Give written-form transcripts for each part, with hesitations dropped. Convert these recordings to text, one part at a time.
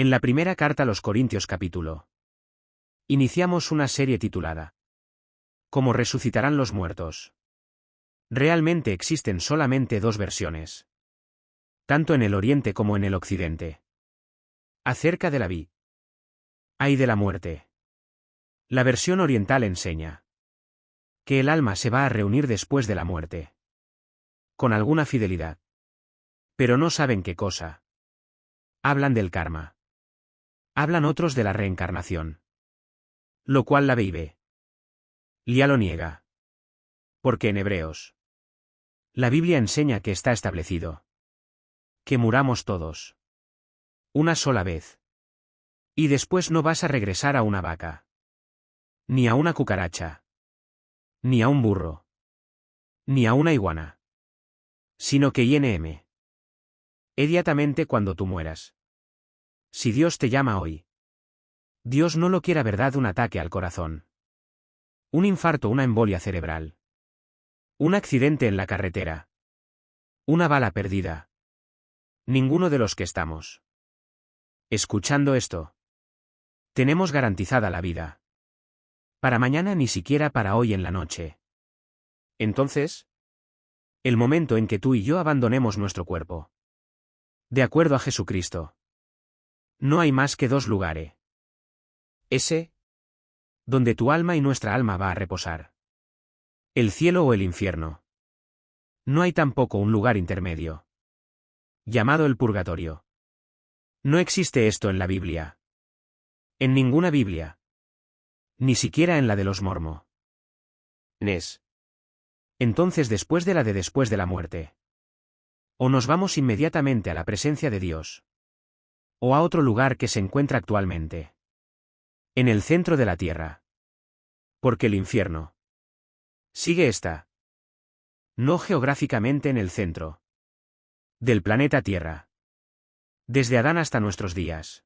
En la primera carta a los Corintios capítulo. Iniciamos una serie titulada ¿Cómo resucitarán los muertos? Realmente existen solamente dos versiones, tanto en el Oriente como en el Occidente, acerca de la vida y de la muerte. La versión oriental enseña que el alma se va a reunir después de la muerte, con alguna fidelidad. Pero no saben qué cosa. Hablan del karma. Hablan otros de la reencarnación. Lo cual la Biblia ya lo niega. Porque en Hebreos, la Biblia enseña que está establecido que muramos todos una sola vez. Y después no vas a regresar a una vaca, ni a una cucaracha, ni a un burro, ni a una iguana, sino que inmediatamente cuando tú mueras. Si Dios te llama hoy, Dios no lo quiera, verdad, un ataque al corazón, un infarto, una embolia cerebral, un accidente en la carretera, una bala perdida. Ninguno de los que estamos escuchando esto tenemos garantizada la vida. Para mañana, ni siquiera para hoy en la noche. Entonces, el momento en que tú y yo abandonemos nuestro cuerpo, de acuerdo a Jesucristo, no hay más que dos lugares. Ese, donde tu alma y nuestra alma va a reposar. El cielo o el infierno. No hay tampoco un lugar intermedio, llamado el purgatorio. No existe esto en la Biblia. En ninguna Biblia. Ni siquiera en la de los mormones. Entonces, después de la muerte, o nos vamos inmediatamente a la presencia de Dios, o a otro lugar que se encuentra actualmente en el centro de la tierra. Porque el infierno no geográficamente en el centro del planeta Tierra. Desde Adán hasta nuestros días.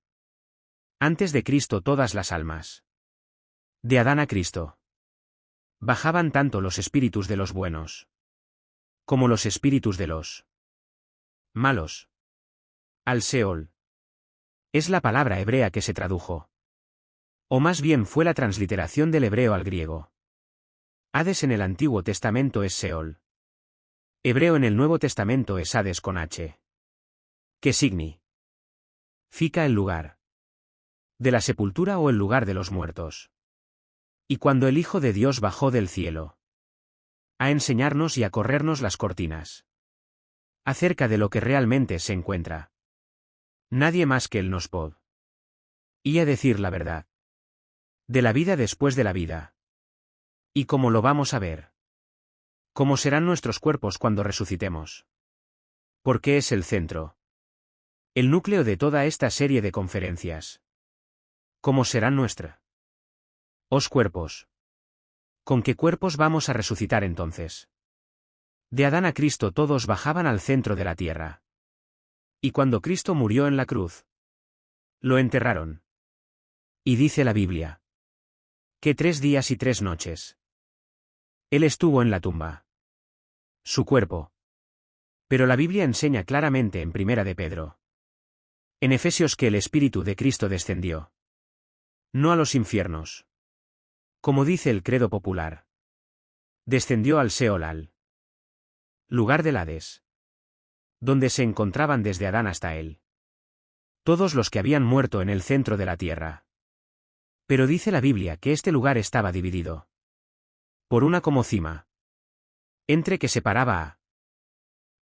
Antes de Cristo, todas las almas de Adán a Cristo bajaban, tanto los espíritus de los buenos como los espíritus de los malos, al Seol. Es la palabra hebrea que se tradujo, o más bien fue la transliteración del hebreo al griego. Hades en el Antiguo Testamento es Seol. Hebreo en el Nuevo Testamento es Hades con H. ¿Qué significa el lugar de la sepultura o el lugar de los muertos? Y cuando el Hijo de Dios bajó del cielo a enseñarnos y a corrernos las cortinas acerca de lo que realmente se encuentra, nadie más que Él nos podía decir la verdad de la vida después de la vida. ¿Y cómo lo vamos a ver? ¿Cómo serán nuestros cuerpos cuando resucitemos? Porque es el centro, el núcleo de toda esta serie de conferencias. ¿Cómo serán nuestros cuerpos? ¿Con qué cuerpos vamos a resucitar entonces? De Adán a Cristo todos bajaban al centro de la tierra. Y cuando Cristo murió en la cruz, lo enterraron. Y dice la Biblia que 3 días y 3 noches Él estuvo en la tumba. Su cuerpo. Pero la Biblia enseña claramente en Primera de Pedro, en Efesios, que el Espíritu de Cristo descendió no a los infiernos, como dice el credo popular. Descendió al Seol, al lugar del Hades, donde se encontraban desde Adán hasta él todos los que habían muerto en el centro de la tierra. Pero dice la Biblia que este lugar estaba dividido por una como cima, entre que separaba a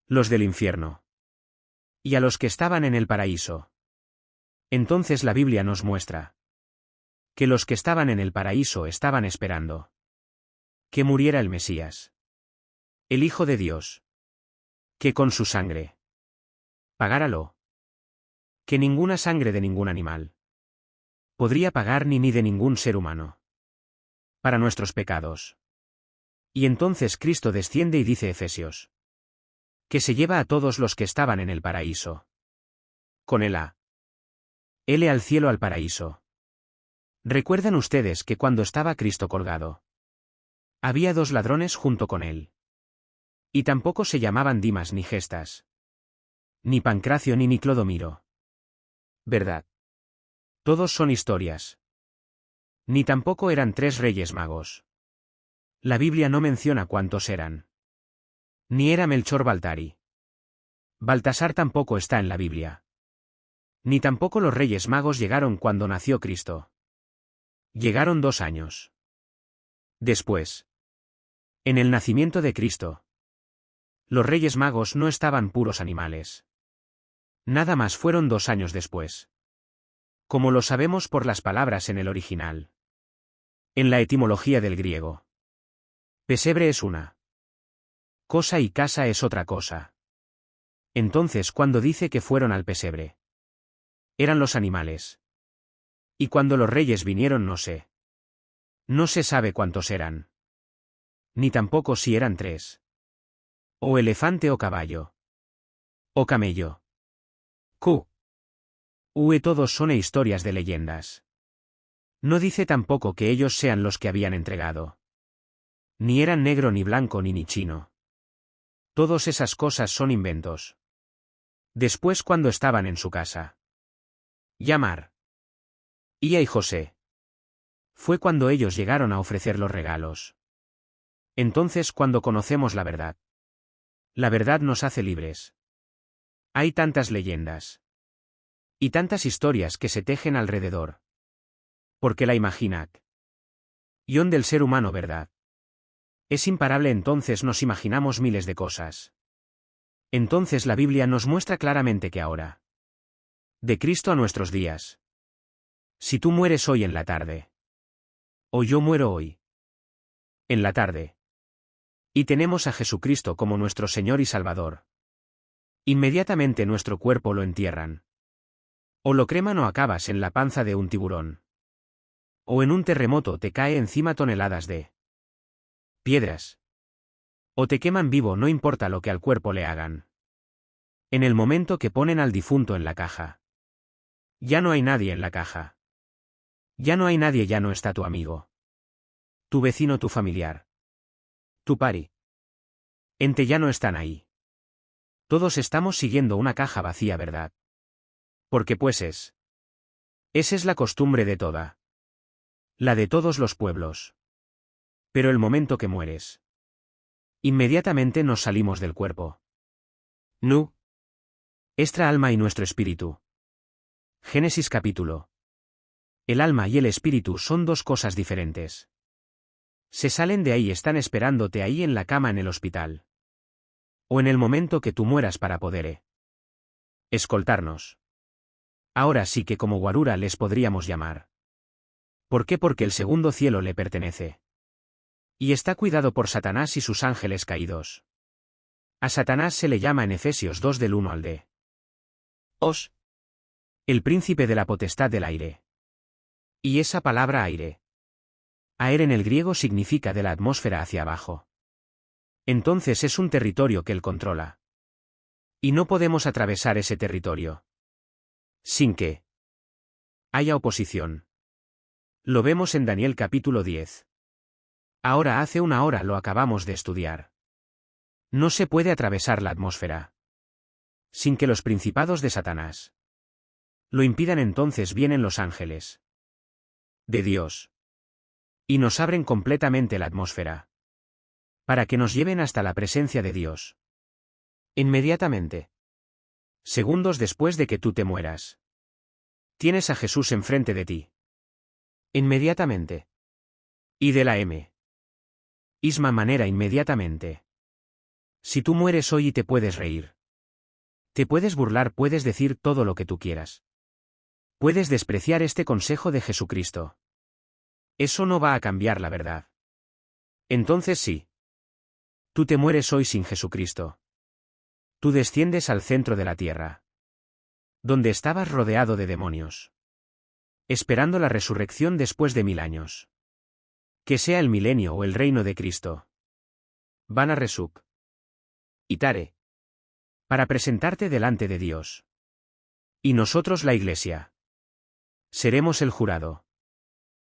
los del infierno y a los que estaban en el paraíso. Entonces la Biblia nos muestra que los que estaban en el paraíso estaban esperando que muriera el Mesías, el Hijo de Dios, que con su sangre pagara lo que ninguna sangre de ningún animal podría pagar, ni de ningún ser humano, para nuestros pecados. Y entonces Cristo desciende y dice Efesios que se lleva a todos los que estaban en el paraíso con él al cielo, al paraíso. ¿Recuerdan ustedes que cuando estaba Cristo colgado, había 2 ladrones junto con él? Y tampoco se llamaban Dimas ni Gestas, ni Pancracio ni Clodomiro, ¿verdad? Todos son historias. Ni tampoco eran 3 reyes magos. La Biblia no menciona cuántos eran. Ni era Melchor Baltari. Baltasar tampoco está en la Biblia. Ni tampoco los reyes magos llegaron cuando nació Cristo. Llegaron 2 años después. En el nacimiento de Cristo, los reyes magos no estaban puros animales. Nada más fueron 2 años después. Como lo sabemos por las palabras en el original. En la etimología del griego. Pesebre es una cosa y casa es otra cosa. Entonces, cuando dice que fueron al pesebre, eran los animales. Y cuando los reyes vinieron no sé. No se sabe cuántos eran. Ni tampoco si eran 3. O elefante o caballo. O camello. Todos son historias de leyendas. No dice tampoco que ellos sean los que habían entregado. Ni eran negro ni blanco ni chino. Todas esas cosas son inventos. Después cuando estaban en su casa. Llamar. Ia y José. Fue cuando ellos llegaron a ofrecer los regalos. Entonces cuando conocemos la verdad. La verdad nos hace libres. Hay tantas leyendas. Y tantas historias que se tejen alrededor. Porque la imaginación del ser humano, ¿verdad? Es imparable, entonces nos imaginamos miles de cosas. Entonces la Biblia nos muestra claramente que ahora. De Cristo a nuestros días. Si tú mueres hoy en la tarde. O yo muero hoy. En la tarde. Y tenemos a Jesucristo como nuestro Señor y Salvador. Inmediatamente nuestro cuerpo lo entierran. O lo creman o acabas en la panza de un tiburón. O en un terremoto te cae encima toneladas de piedras. O te queman vivo, no importa lo que al cuerpo le hagan. En el momento que ponen al difunto en la caja. Ya no hay nadie en la caja. Ya no hay nadie, ya no está tu amigo. Tu vecino, tu familiar. Tu pari. Ente ya no están ahí. Todos estamos siguiendo una caja vacía, ¿verdad? Porque pues es. Esa es la costumbre de toda. La de todos los pueblos. Pero el momento que mueres. Inmediatamente nos salimos del cuerpo. Nuestra alma y nuestro espíritu. Génesis capítulo. El alma y el espíritu son 2 cosas diferentes. Se salen de ahí, están esperándote ahí en la cama en el hospital. O en el momento que tú mueras para poder escoltarnos. Ahora sí que como guarura les podríamos llamar. ¿Por qué? Porque el segundo cielo le pertenece. Y está cuidado por Satanás y sus ángeles caídos. A Satanás se le llama en Efesios 2 del 1 al d. El príncipe de la potestad del aire. Y esa palabra aire. Aer en el griego significa de la atmósfera hacia abajo. Entonces es un territorio que él controla. Y no podemos atravesar ese territorio. Sin que haya oposición. Lo vemos en Daniel capítulo 10. Ahora hace 1 hora lo acabamos de estudiar. No se puede atravesar la atmósfera. Sin que los principados de Satanás lo impidan, entonces vienen los ángeles de Dios. Y nos abren completamente la atmósfera. Para que nos lleven hasta la presencia de Dios. Inmediatamente. Segundos después de que tú te mueras. Tienes a Jesús enfrente de ti. Inmediatamente. Y de la misma manera inmediatamente. Si tú mueres hoy y te puedes reír. Te puedes burlar, puedes decir todo lo que tú quieras. Puedes despreciar este consejo de Jesucristo. Eso no va a cambiar la verdad. Entonces sí. Tú te mueres hoy sin Jesucristo. Tú desciendes al centro de la tierra. Donde estabas rodeado de demonios. Esperando la resurrección después de 1000 años. Que sea el milenio o el reino de Cristo. Van a resucitar. Para presentarte delante de Dios. Y nosotros la Iglesia. Seremos el jurado.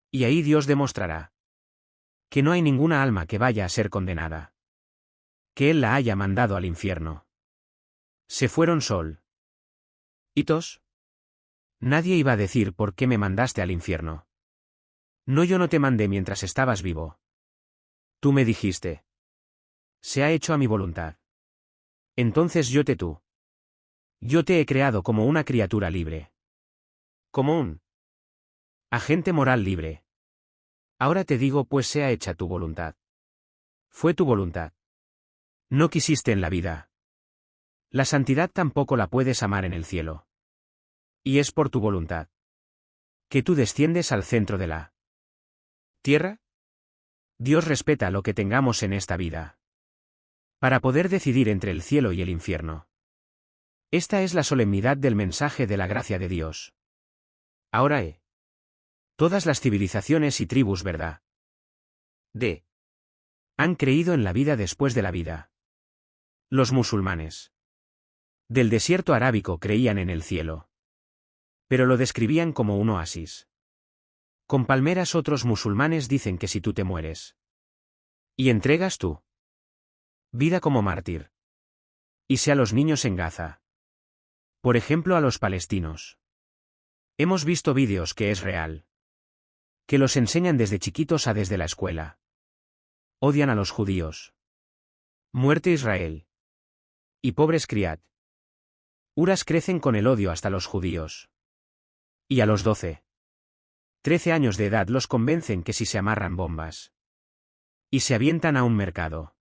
Y ahí Dios demostrará que no hay ninguna alma que vaya a ser condenada. Que Él la haya mandado al infierno. Se fueron sol. Hitos. Nadie iba a decir por qué me mandaste al infierno. No, yo no te mandé mientras estabas vivo. Tú me dijiste. Se ha hecho a mi voluntad. Entonces yo te he creado como una criatura libre. Como un agente moral libre. Ahora te digo, pues sea hecha tu voluntad. Fue tu voluntad. No quisiste en la vida. La santidad tampoco la puedes amar en el cielo. Y es por tu voluntad que tú desciendes al centro de la tierra. Dios respeta lo que tengamos en esta vida para poder decidir entre el cielo y el infierno. Esta es la solemnidad del mensaje de la gracia de Dios. Ahora todas las civilizaciones y tribus, ¿verdad? Han creído en la vida después de la vida. Los musulmanes del desierto arábico creían en el cielo, pero lo describían como un oasis. Con palmeras. Otros musulmanes dicen que si tú te mueres y entregas tu vida como mártir, y sea a los niños en Gaza, por ejemplo a los palestinos. Hemos visto vídeos que es real, que los enseñan desde chiquitos a desde la escuela. Odian a los judíos. Muerte Israel. Y pobres criat. Uras crecen con el odio hasta los judíos. Y a los 13 años de edad los convencen que si se amarran bombas y se avientan a un mercado,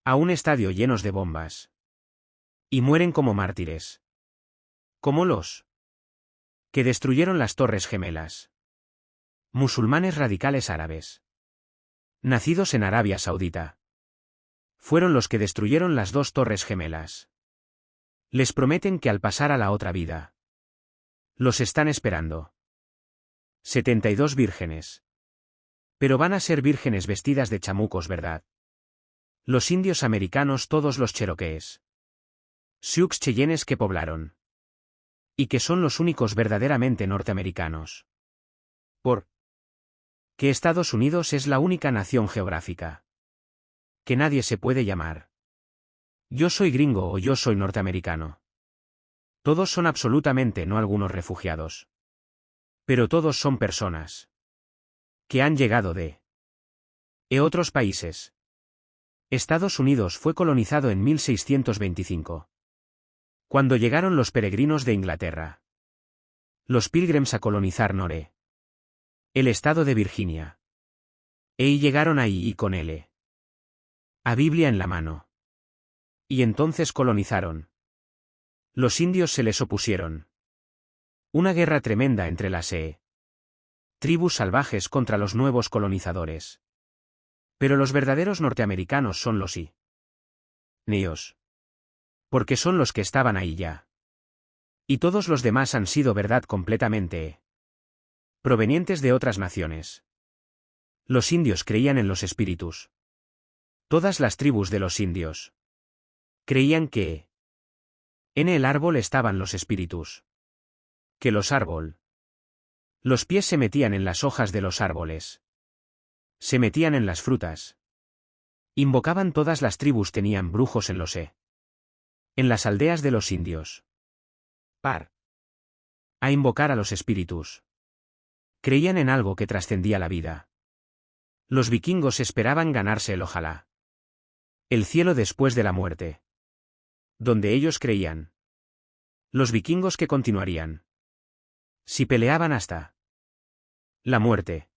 a un estadio llenos de bombas, y mueren como mártires. Como los que destruyeron las Torres Gemelas. Musulmanes radicales árabes, nacidos en Arabia Saudita, fueron los que destruyeron las 2 Torres Gemelas. Les prometen que al pasar a la otra vida, los están esperando 72 vírgenes. Pero van a ser vírgenes vestidas de chamucos, ¿verdad? Los indios americanos, todos los cherokees, sioux, cheyennes que poblaron. Y que son los únicos verdaderamente norteamericanos. Por que Estados Unidos es la única nación geográfica que nadie se puede llamar yo soy gringo o yo soy norteamericano. Todos son absolutamente no algunos refugiados. Pero todos son personas que han llegado de otros países. Estados Unidos fue colonizado en 1625. Cuando llegaron los peregrinos de Inglaterra. Los pilgrims a colonizar el estado de Virginia. Y llegaron ahí y con él a Biblia en la mano. Y entonces colonizaron. Los indios se les opusieron. Una guerra tremenda entre las tribus salvajes contra los nuevos colonizadores. Pero los verdaderos norteamericanos son los neos. Porque son los que estaban ahí ya. Y todos los demás han sido verdad completamente provenientes de otras naciones. Los indios creían en los espíritus. Todas las tribus de los indios creían que en el árbol estaban los espíritus. Que los pies se metían en las hojas de los árboles. Se metían en las frutas. Invocaban. Todas las tribus tenían brujos en los en las aldeas de los indios. A invocar a los espíritus. Creían en algo que trascendía la vida. Los vikingos esperaban ganarse el ojalá. El cielo después de la muerte. Donde ellos creían. Los vikingos que continuarían. Si peleaban hasta la muerte.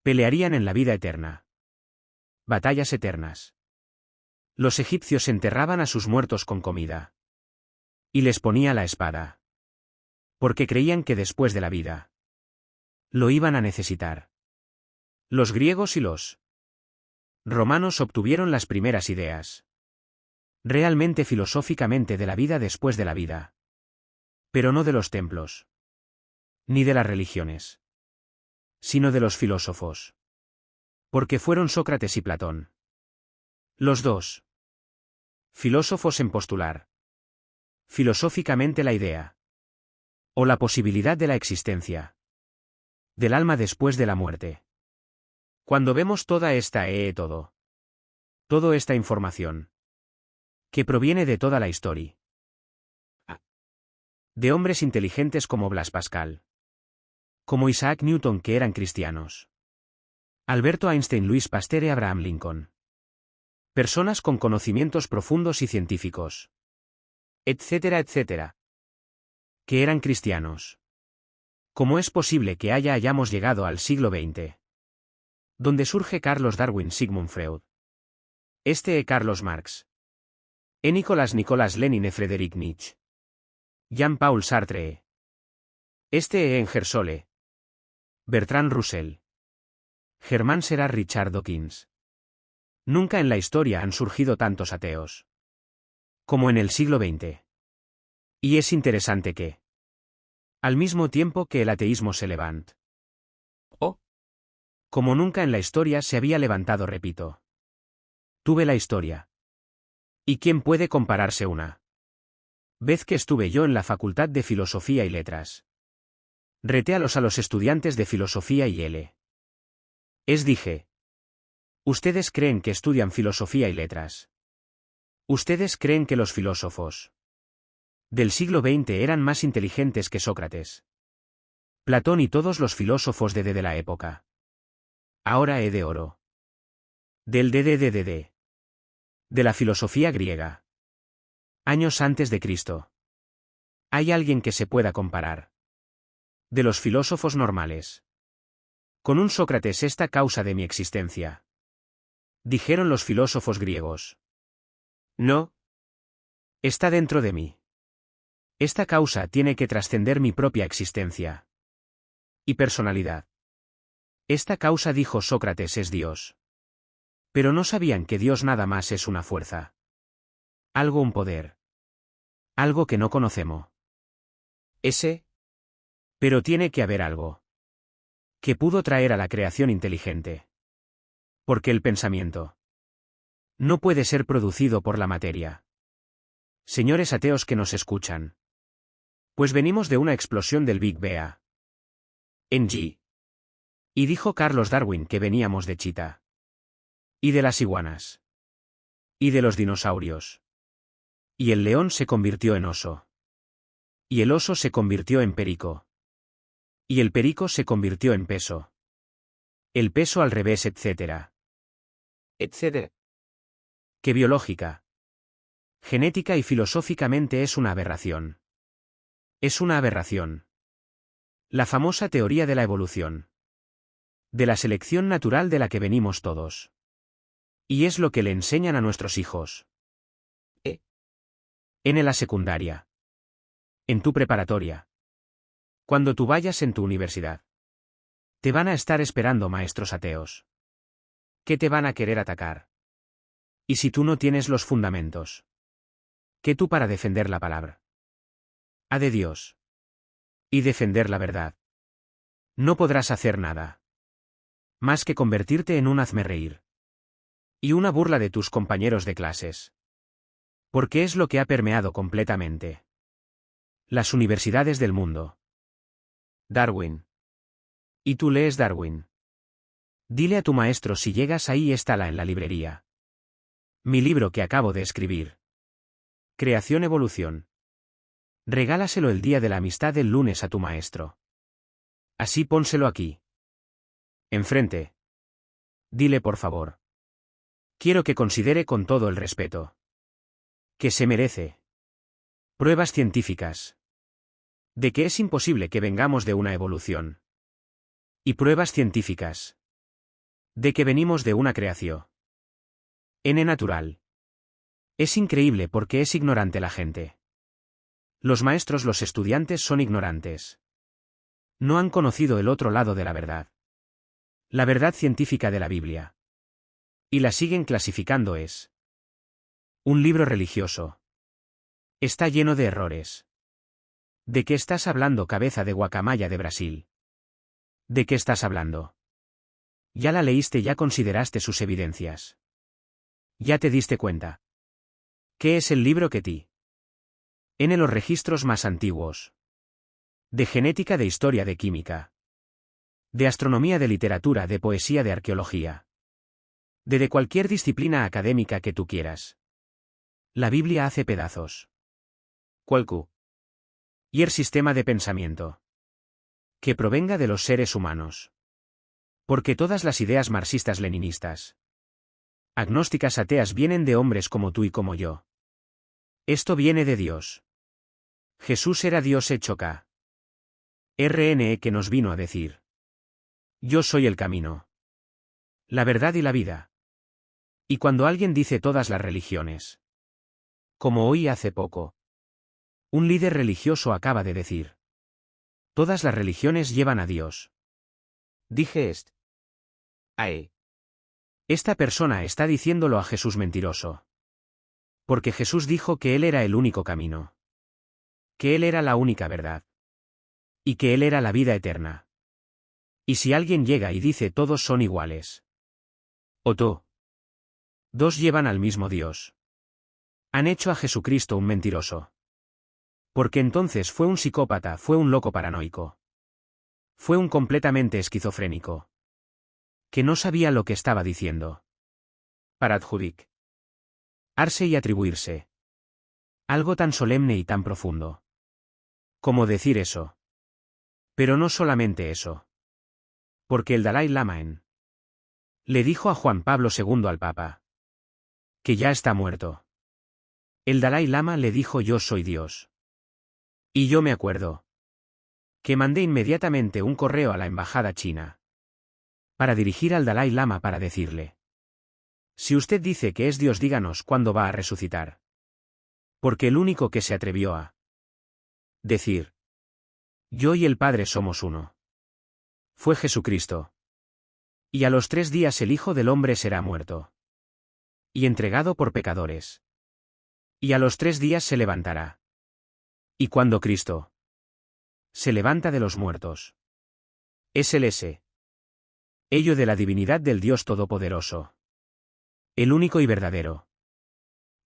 Pelearían en la vida eterna. Batallas eternas. Los egipcios enterraban a sus muertos con comida. Y les ponía la espada. Porque creían que después de la vida lo iban a necesitar. Los griegos y los romanos obtuvieron las primeras ideas. Realmente filosóficamente de la vida después de la vida. Pero no de los templos. Ni de las religiones. Sino de los filósofos. Porque fueron Sócrates y Platón. Los dos filósofos en postular filosóficamente la idea o la posibilidad de la existencia del alma después de la muerte. Cuando vemos toda esta toda esta información que proviene de toda la historia De hombres inteligentes como Blas Pascal. Como Isaac Newton, que eran cristianos. Alberto Einstein, Luis Pasteur y Abraham Lincoln. Personas con conocimientos profundos y científicos. Etcétera, etcétera. Que eran cristianos. ¿Cómo es posible que hayamos llegado al siglo XX? Donde surge Carlos Darwin, Sigmund Freud. Carlos Marx. Nicolás Lenin y Friedrich Nietzsche. Jean-Paul Sartre. Enger Bertrand Russell. Germán Serra, Richard Dawkins. Nunca en la historia han surgido tantos ateos como en el siglo XX. Y es interesante que, al mismo tiempo que el ateísmo se levanta, como nunca en la historia se había levantado, repito. Tuve la historia. ¿Y quién puede compararse una vez que estuve yo en la Facultad de Filosofía y Letras? Reté a los estudiantes de Filosofía y dije. ¿Ustedes creen que estudian Filosofía y Letras? ¿Ustedes creen que los filósofos del siglo XX eran más inteligentes que Sócrates, Platón y todos los filósofos de la época? Ahora de oro. Del de la filosofía griega. Años antes de Cristo. ¿Hay alguien que se pueda comparar? De los filósofos normales. Con un Sócrates, esta causa de mi existencia. Dijeron los filósofos griegos. No. Está dentro de mí. Esta causa tiene que trascender mi propia existencia y personalidad. Esta causa, dijo Sócrates, es Dios. Pero no sabían que Dios nada más es una fuerza. Algo, un poder. Algo que no conocemos. Pero tiene que haber algo que pudo traer a la creación inteligente. Porque el pensamiento no puede ser producido por la materia. Señores ateos que nos escuchan. Pues venimos de una explosión del Big Bang. Y dijo Carlos Darwin que veníamos de Chita. Y de las iguanas. Y de los dinosaurios. Y el león se convirtió en oso. Y el oso se convirtió en perico. Y el perico se convirtió en peso. El peso al revés, etcétera. Etcétera. Que biológica, genética y filosóficamente es una aberración. Es una aberración. La famosa teoría de la evolución. De la selección natural de la que venimos todos. Y es lo que le enseñan a nuestros hijos. En la secundaria. En tu preparatoria. Cuando tú vayas en tu universidad. Te van a estar esperando maestros ateos. ¿Qué te van a querer atacar? ¿Y si tú no tienes los fundamentos? ¿Qué tú para defender la palabra de Dios? Y defender la verdad. No podrás hacer nada más que convertirte en un hazmerreír. Y una burla de tus compañeros de clases. Porque es lo que ha permeado completamente las universidades del mundo. Darwin. ¿Y tú lees Darwin? Dile a tu maestro si llegas ahí, estála en la librería. Mi libro que acabo de escribir. Creación-evolución. Regálaselo el día de la amistad el lunes a tu maestro. Así pónselo aquí. Enfrente. Dile por favor. Quiero que considere con todo el respeto que se merece. Pruebas científicas. De que es imposible que vengamos de una evolución. Y pruebas científicas. De que venimos de una creación. Natural. Es increíble porque es ignorante la gente. Los maestros, los estudiantes son ignorantes. No han conocido el otro lado de la verdad. La verdad científica de la Biblia. Y la siguen clasificando es un libro religioso. Está lleno de errores. ¿De qué estás hablando, cabeza de guacamaya de Brasil? ¿De qué estás hablando? Ya la leíste, ya consideraste sus evidencias. Ya te diste cuenta. ¿Qué es el libro que ti? En los registros más antiguos. De genética, de historia, de química. De astronomía, de literatura, de poesía, de arqueología. De cualquier disciplina académica que tú quieras. La Biblia hace pedazos. ¿Cuál? Y el sistema de pensamiento. Que provenga de los seres humanos. Porque todas las ideas marxistas-leninistas, agnósticas ateas vienen de hombres como tú y como yo. Esto viene de Dios. Jesús era Dios hecho RNE que nos vino a decir: yo soy el camino, la verdad y la vida. Y cuando alguien dice todas las religiones, como oí hace poco, un líder religioso acaba de decir: todas las religiones llevan a Dios. Dije Ae. Esta persona está diciéndolo a Jesús mentiroso. Porque Jesús dijo que Él era el único camino. Que Él era la única verdad. Y que Él era la vida eterna. Y si alguien llega y dice todos son iguales. O tú. Dos llevan al mismo Dios. Han hecho a Jesucristo un mentiroso. Porque entonces fue un psicópata, fue un loco paranoico. Fue un completamente esquizofrénico. Que no sabía lo que estaba diciendo. Para adjudic. Arse y atribuirse. Algo tan solemne y tan profundo. Como decir eso. Pero no solamente eso. Porque el Dalai Lama le dijo a Juan Pablo II al Papa que ya está muerto. El Dalai Lama le dijo yo soy Dios. Y yo me acuerdo que mandé inmediatamente un correo a la embajada china para dirigir al Dalai Lama para decirle: si usted dice que es Dios, díganos cuándo va a resucitar. Porque el único que se atrevió a decir yo y el Padre somos uno fue Jesucristo. Y a los 3 días el Hijo del Hombre será muerto y entregado por pecadores. Y a los 3 días se levantará. Y cuando Cristo se levanta de los muertos, es el ello de la divinidad del Dios Todopoderoso. El único y verdadero.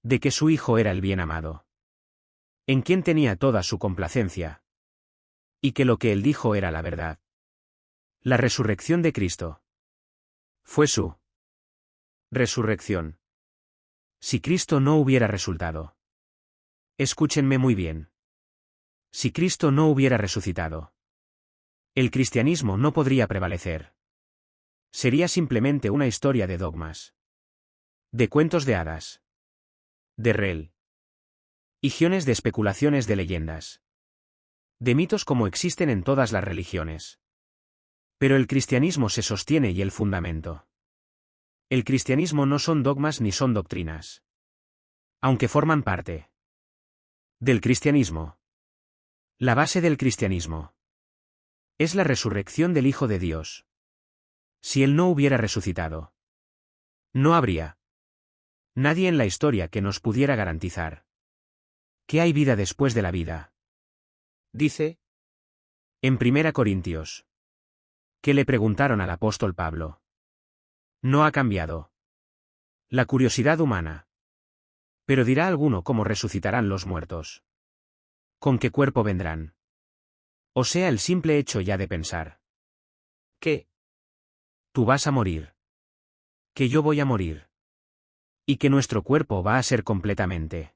De que su Hijo era el bien amado. En quien tenía toda su complacencia. Y que lo que él dijo era la verdad. La resurrección de Cristo. Fue su resurrección. Si Cristo no hubiera resultado. Escúchenme muy bien. Si Cristo no hubiera resucitado, el cristianismo no podría prevalecer. Sería simplemente una historia de dogmas. De cuentos de hadas. De religiones, de especulaciones, de leyendas. De mitos como existen en todas las religiones. Pero el cristianismo se sostiene y el fundamento. El cristianismo no son dogmas ni son doctrinas. Aunque forman parte del cristianismo. La base del cristianismo es la resurrección del Hijo de Dios. Si Él no hubiera resucitado, no habría nadie en la historia que nos pudiera garantizar que hay vida después de la vida. Dice en 1 Corintios que le preguntaron al apóstol Pablo: no ha cambiado la curiosidad humana. Pero dirá alguno cómo resucitarán los muertos. ¿Con qué cuerpo vendrán? O sea, el simple hecho ya de pensar que tú vas a morir, que yo voy a morir, y que nuestro cuerpo va a ser completamente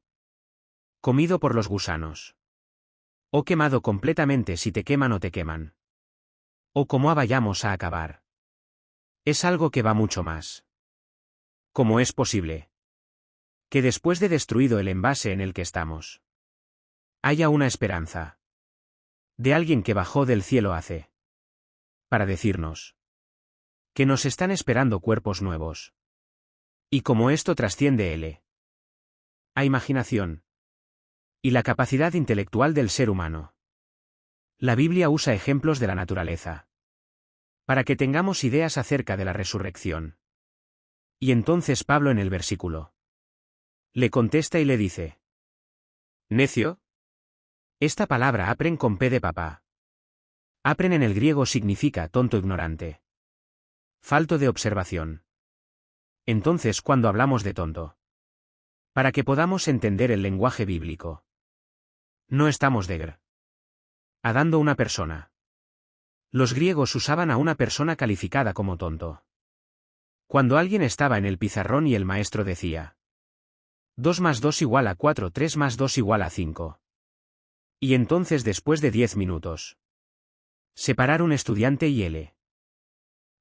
comido por los gusanos, o quemado completamente si te queman o te queman, o como vayamos a acabar. Es algo que va mucho más. ¿Cómo es posible que después de destruido el envase en el que estamos, haya una esperanza de alguien que bajó del cielo hace para decirnos que nos están esperando cuerpos nuevos? Y como esto trasciende a imaginación y la capacidad intelectual del ser humano, la Biblia usa ejemplos de la naturaleza para que tengamos ideas acerca de la resurrección. Y entonces Pablo en el versículo le contesta y le dice: necio. Esta palabra apren con P de papá. Apren en el griego significa tonto, ignorante, falto de observación. Entonces, cuando hablamos de tonto, para que podamos entender el lenguaje bíblico, no estamos degradando una persona. Los griegos usaban a una persona calificada como tonto. Cuando alguien estaba en el pizarrón y el maestro decía 2 más 2 igual a 4, 3 más 2 igual a 5. Y entonces después de 10 minutos. Separar un estudiante y L.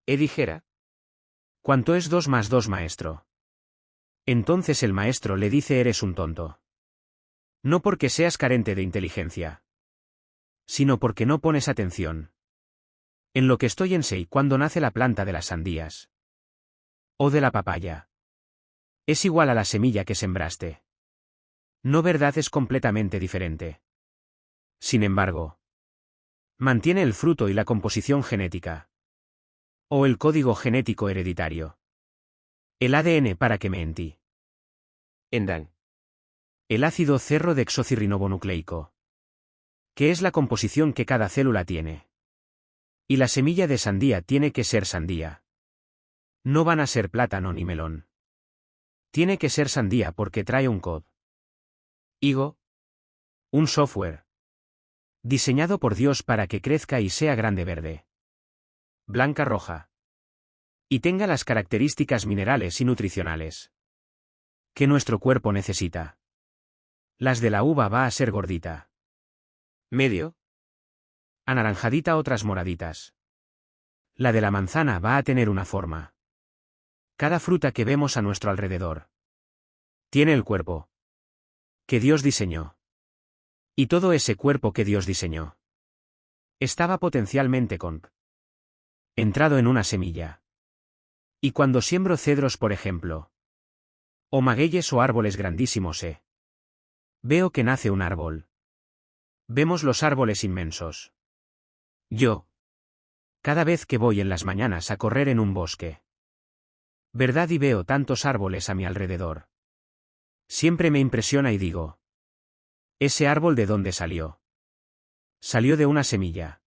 E dijera. ¿Cuánto es 2 más 2, maestro? Entonces el maestro le dice eres un tonto. No porque seas carente de inteligencia. Sino porque no pones atención. En lo que estoy en sei cuando nace la planta de las sandías. O de la papaya. Es igual a la semilla que sembraste. No, verdad, es completamente diferente. Sin embargo, mantiene el fruto y la composición genética. O el código genético hereditario. El ADN para que me en ti. Endan. El ácido cerro-deoxirribonucleico. Que es la composición que cada célula tiene. Y la semilla de sandía tiene que ser sandía. No van a ser plátano ni melón. Tiene que ser sandía porque trae un código. Higo. Un software. Diseñado por Dios para que crezca y sea grande verde. Blanca roja. Y tenga las características minerales y nutricionales que nuestro cuerpo necesita. Las de la uva va a ser gordita. Medio. Anaranjadita, otras moraditas. La de la manzana va a tener una forma. Cada fruta que vemos a nuestro alrededor tiene el cuerpo que Dios diseñó. Y todo ese cuerpo que Dios diseñó estaba potencialmente entrado en una semilla. Y cuando siembro cedros, por ejemplo, o magueyes o árboles grandísimos, veo que nace un árbol. Vemos los árboles inmensos. Yo. Cada vez que voy en las mañanas a correr en un bosque. ¿Verdad? Y veo tantos árboles a mi alrededor. Siempre me impresiona y digo. ¿Ese árbol de dónde salió? Salió de una semilla.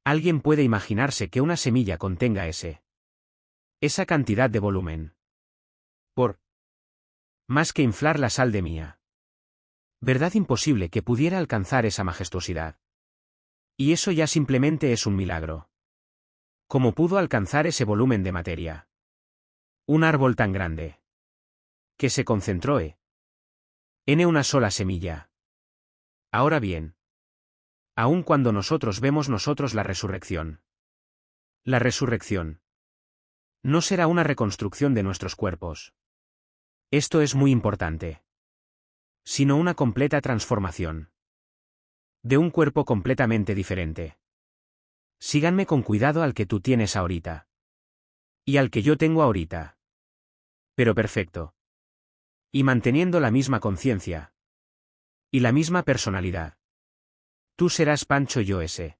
¿Alguien puede imaginarse que una semilla contenga esa cantidad de volumen? Por más que inflar la sal de mía. ¿Verdad? Imposible que pudiera alcanzar esa majestuosidad. Y eso ya simplemente es un milagro. ¿Cómo pudo alcanzar ese volumen de materia? Un árbol tan grande. Que se concentró en una sola semilla. Ahora bien. Aun cuando nosotros vemos la resurrección. La resurrección no será una reconstrucción de nuestros cuerpos. Esto es muy importante. Sino una completa transformación. De un cuerpo completamente diferente. Síganme con cuidado al que tú tienes ahorita. Y al que yo tengo ahorita. Pero perfecto. Y manteniendo la misma conciencia. Y la misma personalidad. Tú serás Pancho, yo ese.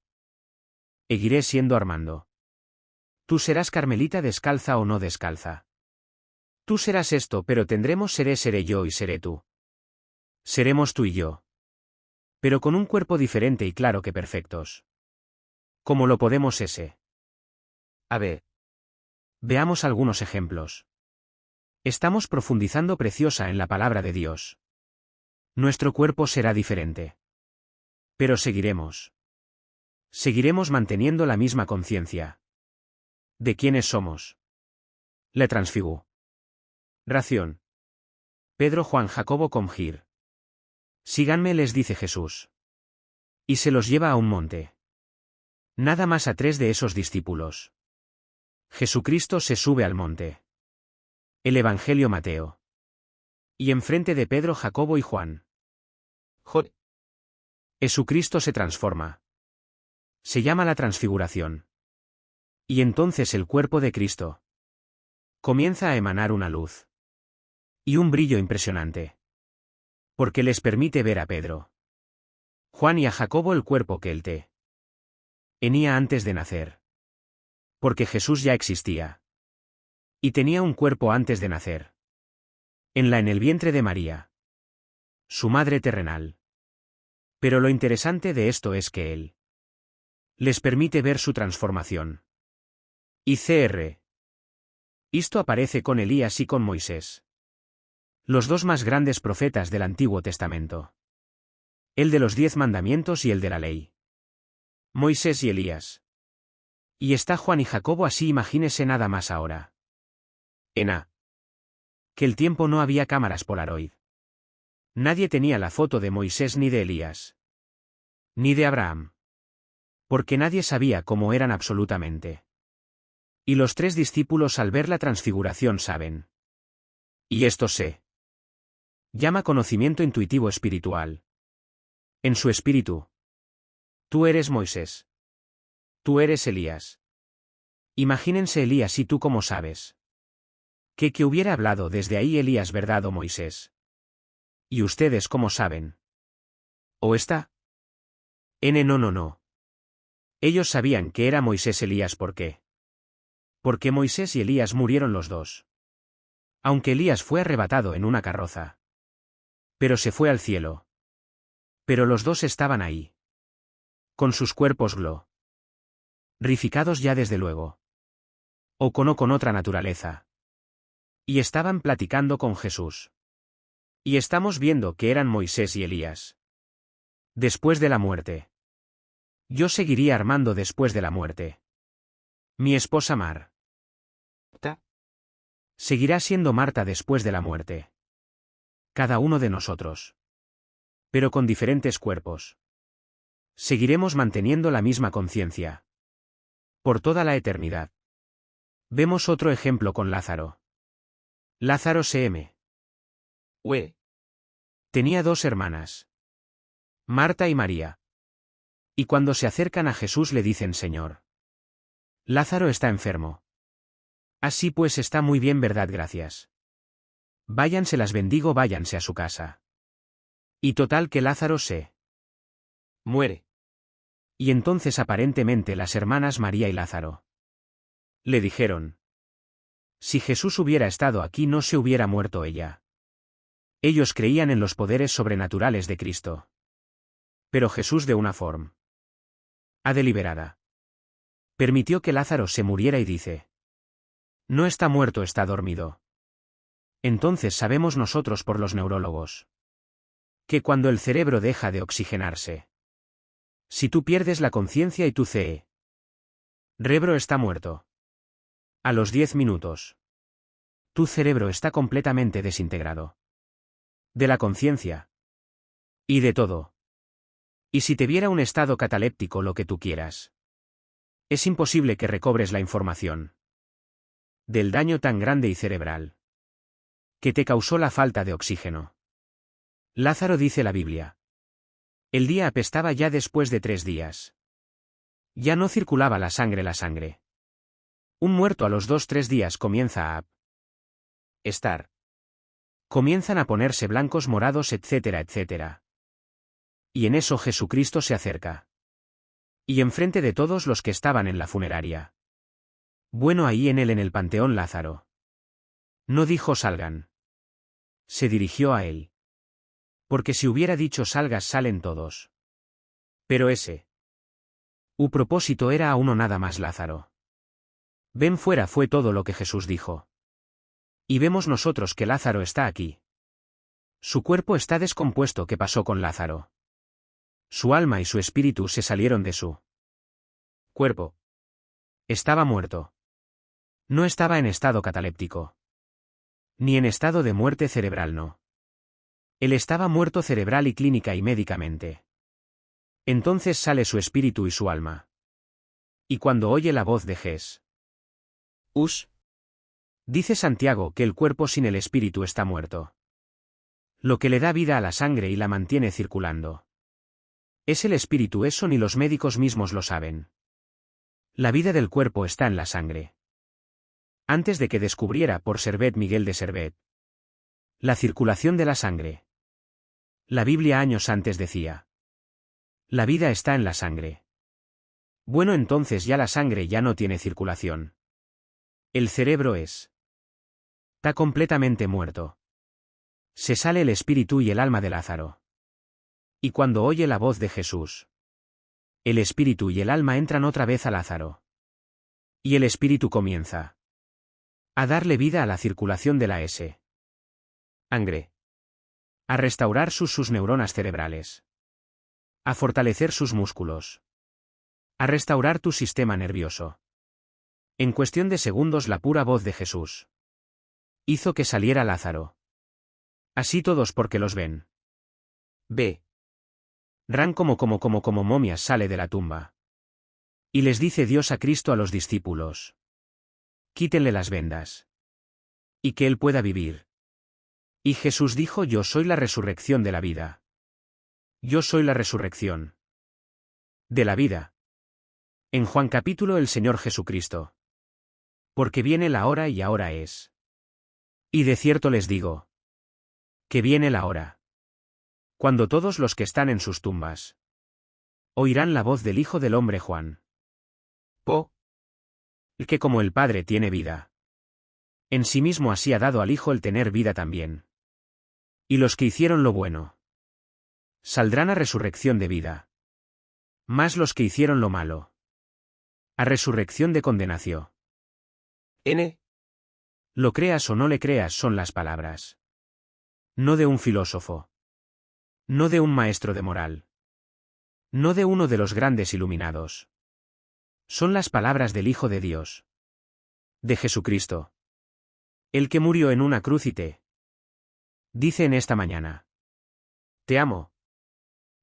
Seguiré siendo Armando. Tú serás Carmelita descalza o no descalza. Tú serás esto, pero seré yo y seré tú. Seremos tú y yo. Pero con un cuerpo diferente y claro que perfectos. ¿Cómo lo podemos A ver. Veamos algunos ejemplos. Estamos profundizando preciosa en la palabra de Dios. Nuestro cuerpo será diferente. Pero seguiremos. Seguiremos manteniendo la misma conciencia. ¿De quiénes somos? Le transfigú. Ración. Pedro, Juan, Jacobo, Comgir. Síganme, les dice Jesús. Y se los lleva a un monte. Nada más a 3 de esos discípulos. Jesucristo se sube al monte. El Evangelio Mateo. Y enfrente de Pedro, Jacobo y Juan. Jesucristo se transforma. Se llama la transfiguración. Y entonces el cuerpo de Cristo comienza a emanar una luz. Y un brillo impresionante. Porque les permite ver a Pedro, Juan y a Jacobo el cuerpo que él tenía antes de nacer. Porque Jesús ya existía. Y tenía un cuerpo antes de nacer. En el vientre de María. Su madre terrenal. Pero lo interesante de esto es que él les permite ver su transformación. Y cr. Esto aparece con Elías y con Moisés. Los dos más grandes profetas del Antiguo Testamento. El de los 10 mandamientos y el de la ley. Moisés y Elías. Y está Juan y Jacobo, así imagínese nada más ahora. Que el tiempo no había cámaras Polaroid. Nadie tenía la foto de Moisés ni de Elías. Ni de Abraham. Porque nadie sabía cómo eran absolutamente. Y los 3 discípulos al ver la transfiguración saben. Y esto se llama conocimiento intuitivo espiritual. En su espíritu. Tú eres Moisés. Tú eres Elías. Imagínense Elías y tú cómo sabes. Que hubiera hablado desde ahí Elías, ¿verdad, o Moisés? ¿Y ustedes cómo saben? ¿O está? No. Ellos sabían que era Moisés Elías, ¿por qué? Porque Moisés y Elías murieron los dos. Aunque Elías fue arrebatado en una carroza. Pero se fue al cielo. Pero los dos estaban ahí. Con sus cuerpos glorificados ya desde luego. O con otra naturaleza. Y estaban platicando con Jesús. Y estamos viendo que eran Moisés y Elías. Después de la muerte. Yo seguiría Armando después de la muerte. Mi esposa Marta. Seguirá siendo Marta después de la muerte. Cada uno de nosotros. Pero con diferentes cuerpos. Seguiremos manteniendo la misma conciencia. Por toda la eternidad. Vemos otro ejemplo con Lázaro. Lázaro tenía 2 hermanas. Marta y María. Y cuando se acercan a Jesús le dicen: Señor, Lázaro está enfermo. Así pues está muy bien, ¿verdad? Gracias. Váyanse, las bendigo, váyanse a su casa. Y total que Lázaro se muere. Y entonces aparentemente las hermanas María y Lázaro le dijeron: si Jesús hubiera estado aquí no se hubiera muerto ella. Ellos creían en los poderes sobrenaturales de Cristo. Pero Jesús, de una forma deliberada, permitió que Lázaro se muriera y dice: no está muerto, está dormido. Entonces sabemos nosotros por los neurólogos que cuando el cerebro deja de oxigenarse, si tú pierdes la conciencia y tu cerebro está muerto, a los 10 minutos, tu cerebro está completamente desintegrado. De la conciencia. Y de todo. Y si te viera un estado cataléptico, lo que tú quieras, es imposible que recobres la información del daño tan grande y cerebral que te causó la falta de oxígeno. Lázaro, dice la Biblia. El día apestaba ya después de 3 días. Ya no circulaba la sangre. Un muerto a los 2-3 días comienza a estar. Comienzan a ponerse blancos, morados, etcétera, etcétera. Y en eso Jesucristo se acerca. Y enfrente de todos los que estaban en la funeraria. Bueno, ahí en el panteón, Lázaro. No dijo: salgan. Se dirigió a él. Porque si hubiera dicho: salgas, salen todos. Pero ese propósito era a uno nada más: Lázaro, ven fuera, fue todo lo que Jesús dijo. Y vemos nosotros que Lázaro está aquí. Su cuerpo está descompuesto. ¿Qué pasó con Lázaro? Su alma y su espíritu se salieron de su cuerpo. Estaba muerto. No estaba en estado cataléptico. Ni en estado de muerte cerebral, no. Él estaba muerto cerebral y clínica y médicamente. Entonces sale su espíritu y su alma. Y cuando oye la voz de Jesús, dice Santiago que el cuerpo sin el espíritu está muerto. Lo que le da vida a la sangre y la mantiene circulando es el espíritu. Eso ni los médicos mismos lo saben. La vida del cuerpo está en la sangre. Antes de que descubriera por Servet Miguel de Servet la circulación de la sangre, la Biblia años antes decía: la vida está en la sangre. Bueno, entonces ya la sangre ya no tiene circulación. El cerebro está completamente muerto. Se sale el espíritu y el alma de Lázaro. Y cuando oye la voz de Jesús, el espíritu y el alma entran otra vez a Lázaro. Y el espíritu comienza a darle vida a la circulación de la sangre. A restaurar sus neuronas cerebrales. A fortalecer sus músculos. A restaurar tu sistema nervioso. En cuestión de segundos la pura voz de Jesús hizo que saliera Lázaro. Así todos porque los ven. Ran como momias sale de la tumba. Y les dice Dios a Cristo a los discípulos: quítenle las vendas. Y que él pueda vivir. Y Jesús dijo: yo soy la resurrección de la vida. Yo soy la resurrección de la vida. En Juan capítulo el Señor Jesucristo. Porque viene la hora y ahora es. Y de cierto les digo, que viene la hora, cuando todos los que están en sus tumbas oirán la voz del Hijo del Hombre Juan. El que como el Padre tiene vida, en sí mismo así ha dado al Hijo el tener vida también. Y los que hicieron lo bueno saldrán a resurrección de vida. Mas los que hicieron lo malo, a resurrección de condenación. Lo creas o no le creas son las palabras. No de un filósofo. No de un maestro de moral. No de uno de los grandes iluminados. Son las palabras del Hijo de Dios. De Jesucristo. El que murió en una cruz y te dice en esta mañana: te amo.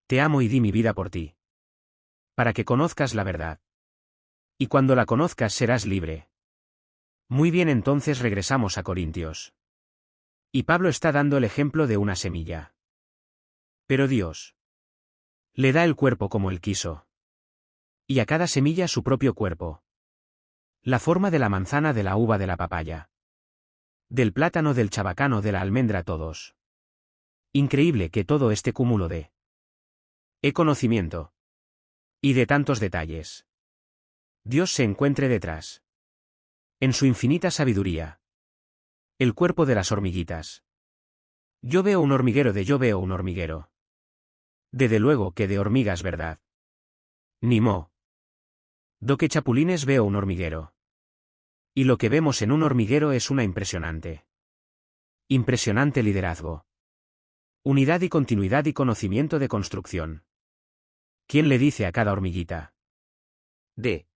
Te amo y di mi vida por ti. Para que conozcas la verdad. Y cuando la conozcas serás libre. Muy bien, entonces regresamos a Corintios. Y Pablo está dando el ejemplo de una semilla. Pero Dios le da el cuerpo como él quiso. Y a cada semilla su propio cuerpo. La forma de la manzana, de la uva, de la papaya. Del plátano, del chabacano, de la almendra, todos. Increíble que todo este cúmulo de conocimiento. Y de tantos detalles. Dios se encuentre detrás. En su infinita sabiduría. El cuerpo de las hormiguitas. Yo veo un hormiguero Desde luego que de hormigas, ¿verdad? Ni mo. Do que chapulines veo un hormiguero. Y lo que vemos en un hormiguero es una impresionante liderazgo. Unidad y continuidad y conocimiento de construcción. ¿Quién le dice a cada hormiguita? De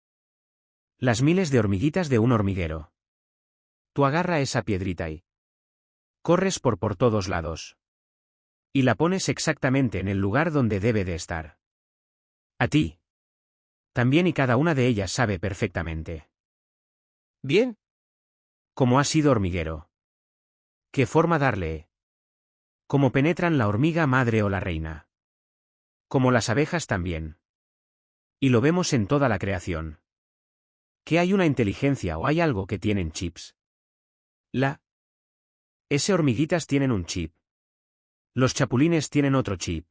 las miles de hormiguitas de un hormiguero. Tú agarra esa piedrita y corres por todos lados. Y la pones exactamente en el lugar donde debe de estar. A ti. También, y cada una de ellas sabe perfectamente bien cómo ha sido hormiguero. ¿Qué forma darle? Cómo penetran la hormiga madre o la reina. Como las abejas también. Y lo vemos en toda la creación. Que hay una inteligencia o hay algo que tienen chips. Ese hormiguitas tienen un chip. Los chapulines tienen otro chip.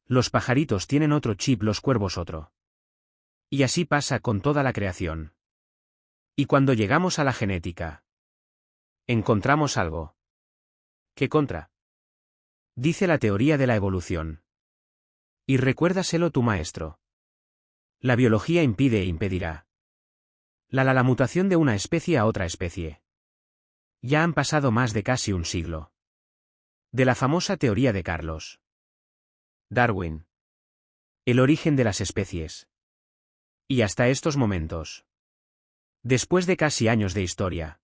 Los pajaritos tienen otro chip, los cuervos otro. Y así pasa con toda la creación. Y cuando llegamos a la genética, encontramos algo. ¿Qué contra? Dice la teoría de la evolución. Y recuérdaselo tu maestro. La biología impide e impedirá la mutación de una especie a otra especie. Ya han pasado más de casi un siglo. De la famosa teoría de Carlos Darwin. El origen de las especies. Y hasta estos momentos. Después de casi años de historia.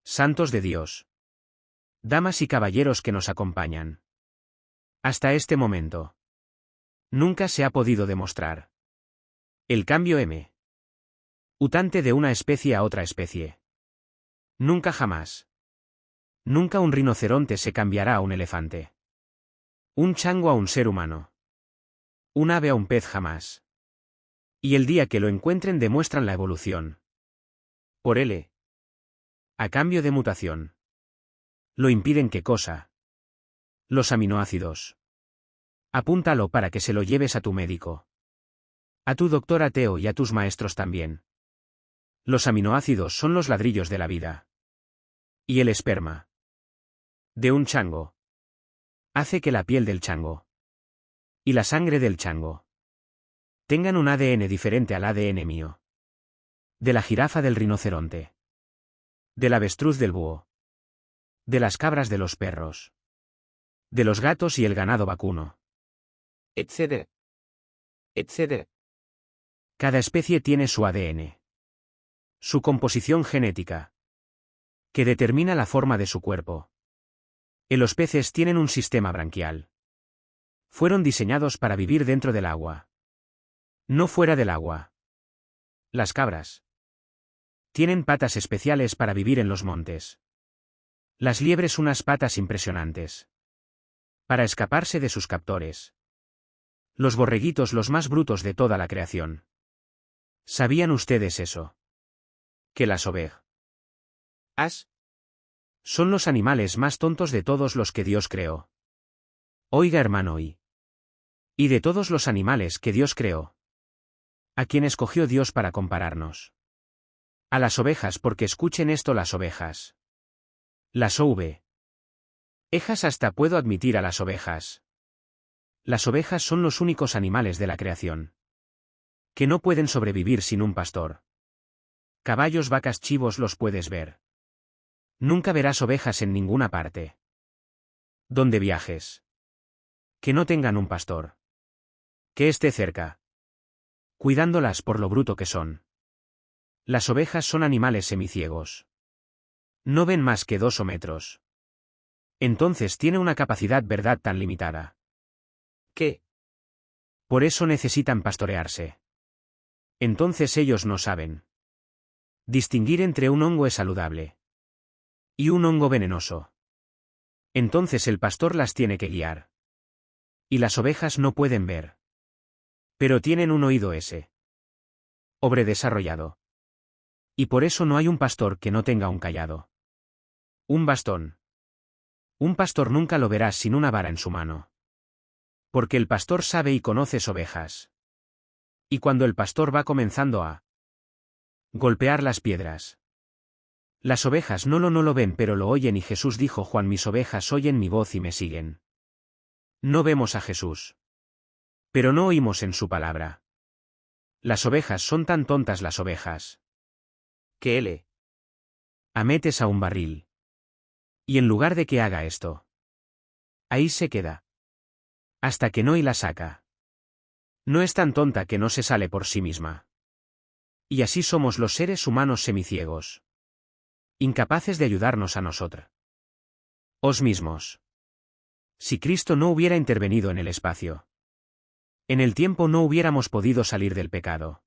Santos de Dios. Damas y caballeros que nos acompañan. Hasta este momento. Nunca se ha podido demostrar el cambio mutante de una especie a otra especie. Nunca jamás. Nunca un rinoceronte se cambiará a un elefante. Un chango a un ser humano. Un ave a un pez jamás. Y el día que lo encuentren demuestran la evolución. Por L. A cambio de mutación. ¿Lo impiden qué cosa? Los aminoácidos. Apúntalo para que se lo lleves a tu médico. A tu doctor ateo y a tus maestros también. Los aminoácidos son los ladrillos de la vida. Y el esperma de un chango hace que la piel del chango y la sangre del chango tengan un ADN diferente al ADN mío. De la jirafa, del rinoceronte. Del avestruz, del búho. De las cabras, de los perros. De los gatos y el ganado vacuno. Etcétera. Etcétera. Cada especie tiene su ADN. Su composición genética. Que determina la forma de su cuerpo. Los peces tienen un sistema branquial. Fueron diseñados para vivir dentro del agua. No fuera del agua. Las cabras tienen patas especiales para vivir en los montes. Las liebres unas patas impresionantes para escaparse de sus captores. Los borreguitos los más brutos de toda la creación. ¿Sabían ustedes eso? Que las ovejas son los animales más tontos de todos los que Dios creó. Oiga, hermano, y de todos los animales que Dios creó, ¿a quién escogió Dios para compararnos? A las ovejas, porque escuchen esto las ovejas. Las ovejas hasta puedo admitir a las ovejas. Las ovejas son los únicos animales de la creación que no pueden sobrevivir sin un pastor. Caballos, vacas, chivos los puedes ver. Nunca verás ovejas en ninguna parte donde viajes que no tengan un pastor que esté cerca, cuidándolas por lo bruto que son. Las ovejas son animales semiciegos. No ven más que 2 metros. Entonces tiene una capacidad verdad tan limitada que por eso necesitan pastorearse. Entonces ellos no saben distinguir entre un hongo es saludable y un hongo venenoso. Entonces el pastor las tiene que guiar. Y las ovejas no pueden ver. Pero tienen un oído hombre desarrollado. Y por eso no hay un pastor que no tenga un cayado. Un bastón. Un pastor nunca lo verás sin una vara en su mano. Porque el pastor sabe y conoce ovejas. Y cuando el pastor va comenzando a golpear las piedras, las ovejas no lo ven pero lo oyen, y Jesús dijo: Juan, mis ovejas oyen mi voz y me siguen. No vemos a Jesús, pero no oímos en su palabra. Las ovejas son tan tontas, las ovejas, que él metes a un barril. Y en lugar de que haga esto, ahí se queda hasta que no y la saca. No es tan tonta que no se sale por sí misma. Y así somos los seres humanos semiciegos, incapaces de ayudarnos a nosotros mismos. Si Cristo no hubiera intervenido en el espacio, en el tiempo, no hubiéramos podido salir del pecado,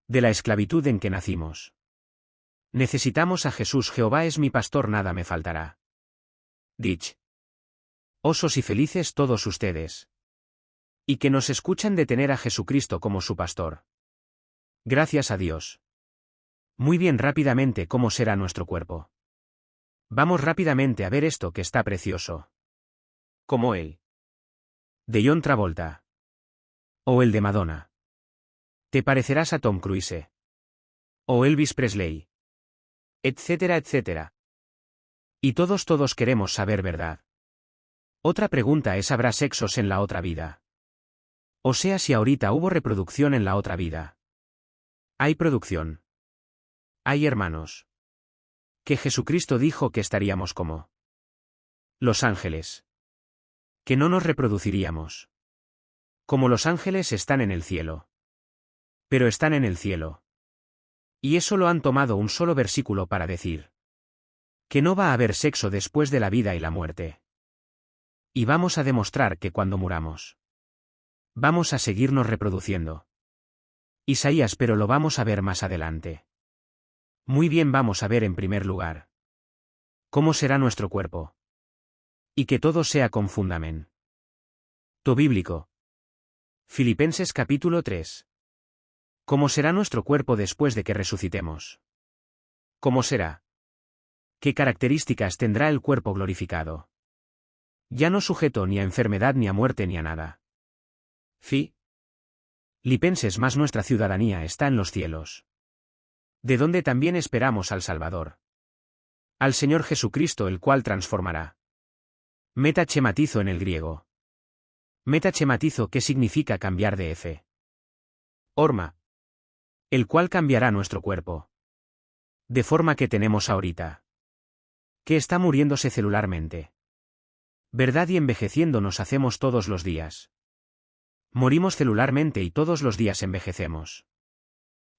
de la esclavitud en que nacimos. Necesitamos a Jesús. Jehová es mi pastor, nada me faltará. Dichosos y felices todos ustedes, y que nos escuchan, de tener a Jesucristo como su pastor. Gracias a Dios. Muy bien, rápidamente, ¿cómo será nuestro cuerpo? Vamos rápidamente a ver esto que está precioso. Como el de John Travolta. O el de Madonna. Te parecerás a Tom Cruise. O Elvis Presley. Etcétera, etcétera. Y todos queremos saber verdad. Otra pregunta es: ¿habrá sexos en la otra vida? O sea, si ahorita hubo reproducción en la otra vida. Hay producción. Hay hermanos. Que Jesucristo dijo que estaríamos como los ángeles. Que no nos reproduciríamos. Como los ángeles están en el cielo. Pero están en el cielo. Y eso lo han tomado un solo versículo para decir que no va a haber sexo después de la vida y la muerte. Y vamos a demostrar que cuando muramos, vamos a seguirnos reproduciendo. Isaías, pero lo vamos a ver más adelante. Muy bien, vamos a ver en primer lugar cómo será nuestro cuerpo. Y que todo sea con fundamento bíblico. Filipenses capítulo 3. ¿Cómo será nuestro cuerpo después de que resucitemos? ¿Cómo será? ¿Qué características tendrá el cuerpo glorificado? Ya no sujeto ni a enfermedad, ni a muerte, ni a nada. Filipenses, más nuestra ciudadanía está en los cielos, de donde también esperamos al Salvador, al Señor Jesucristo, el cual transformará. Metachematizo en el griego. Metachematizo, ¿qué significa cambiar de forma? El cual cambiará nuestro cuerpo. De forma que tenemos ahorita, que está muriéndose celularmente. ¿Verdad? Y envejeciendo nos hacemos todos los días. Morimos celularmente y todos los días envejecemos.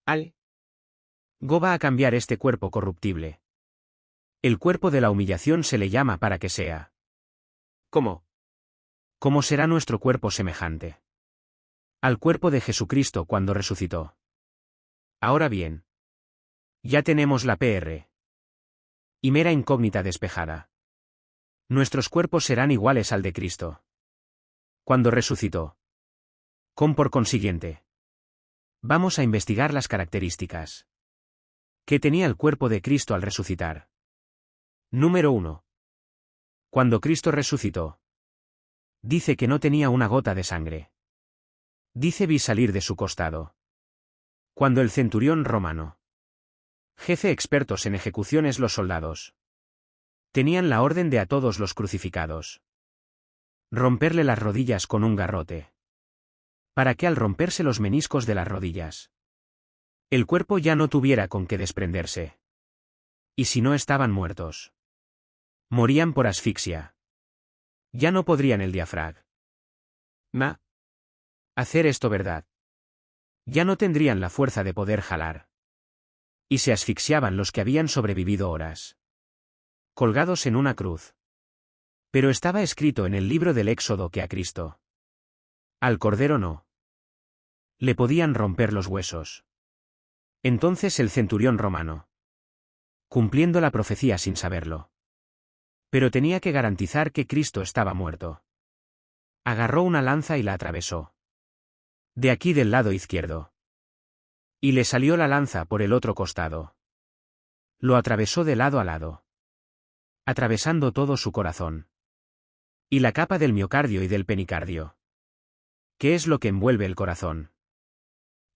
Algo va a cambiar este cuerpo corruptible. El cuerpo de la humillación se le llama para que sea como ¿Cómo será nuestro cuerpo semejante al cuerpo de Jesucristo cuando resucitó? Ahora bien, ya tenemos la PR. Y mera incógnita despejada. Nuestros cuerpos serán iguales al de Cristo cuando resucitó. Por consiguiente, vamos a investigar las características que tenía el cuerpo de Cristo al resucitar. Número 1. Cuando Cristo resucitó, dice que no tenía una gota de sangre. Dice vi salir de su costado. Cuando el centurión romano, jefe expertos en ejecuciones los soldados, tenían la orden de a todos los crucificados romperle las rodillas con un garrote, para que al romperse los meniscos de las rodillas, el cuerpo ya no tuviera con qué desprenderse. Y si no estaban muertos, morían por asfixia. Ya no podrían el diafragma hacer esto, ¿verdad? Ya no tendrían la fuerza de poder jalar. Y se asfixiaban los que habían sobrevivido horas colgados en una cruz. Pero estaba escrito en el libro del Éxodo que a Cristo, al Cordero no le podían romper los huesos. Entonces el centurión romano, cumpliendo la profecía sin saberlo, pero tenía que garantizar que Cristo estaba muerto, agarró una lanza y la atravesó de aquí del lado izquierdo. Y le salió la lanza por el otro costado. Lo atravesó de lado a lado, atravesando todo su corazón. Y la capa del miocardio y del pericardio. ¿Qué es lo que envuelve el corazón?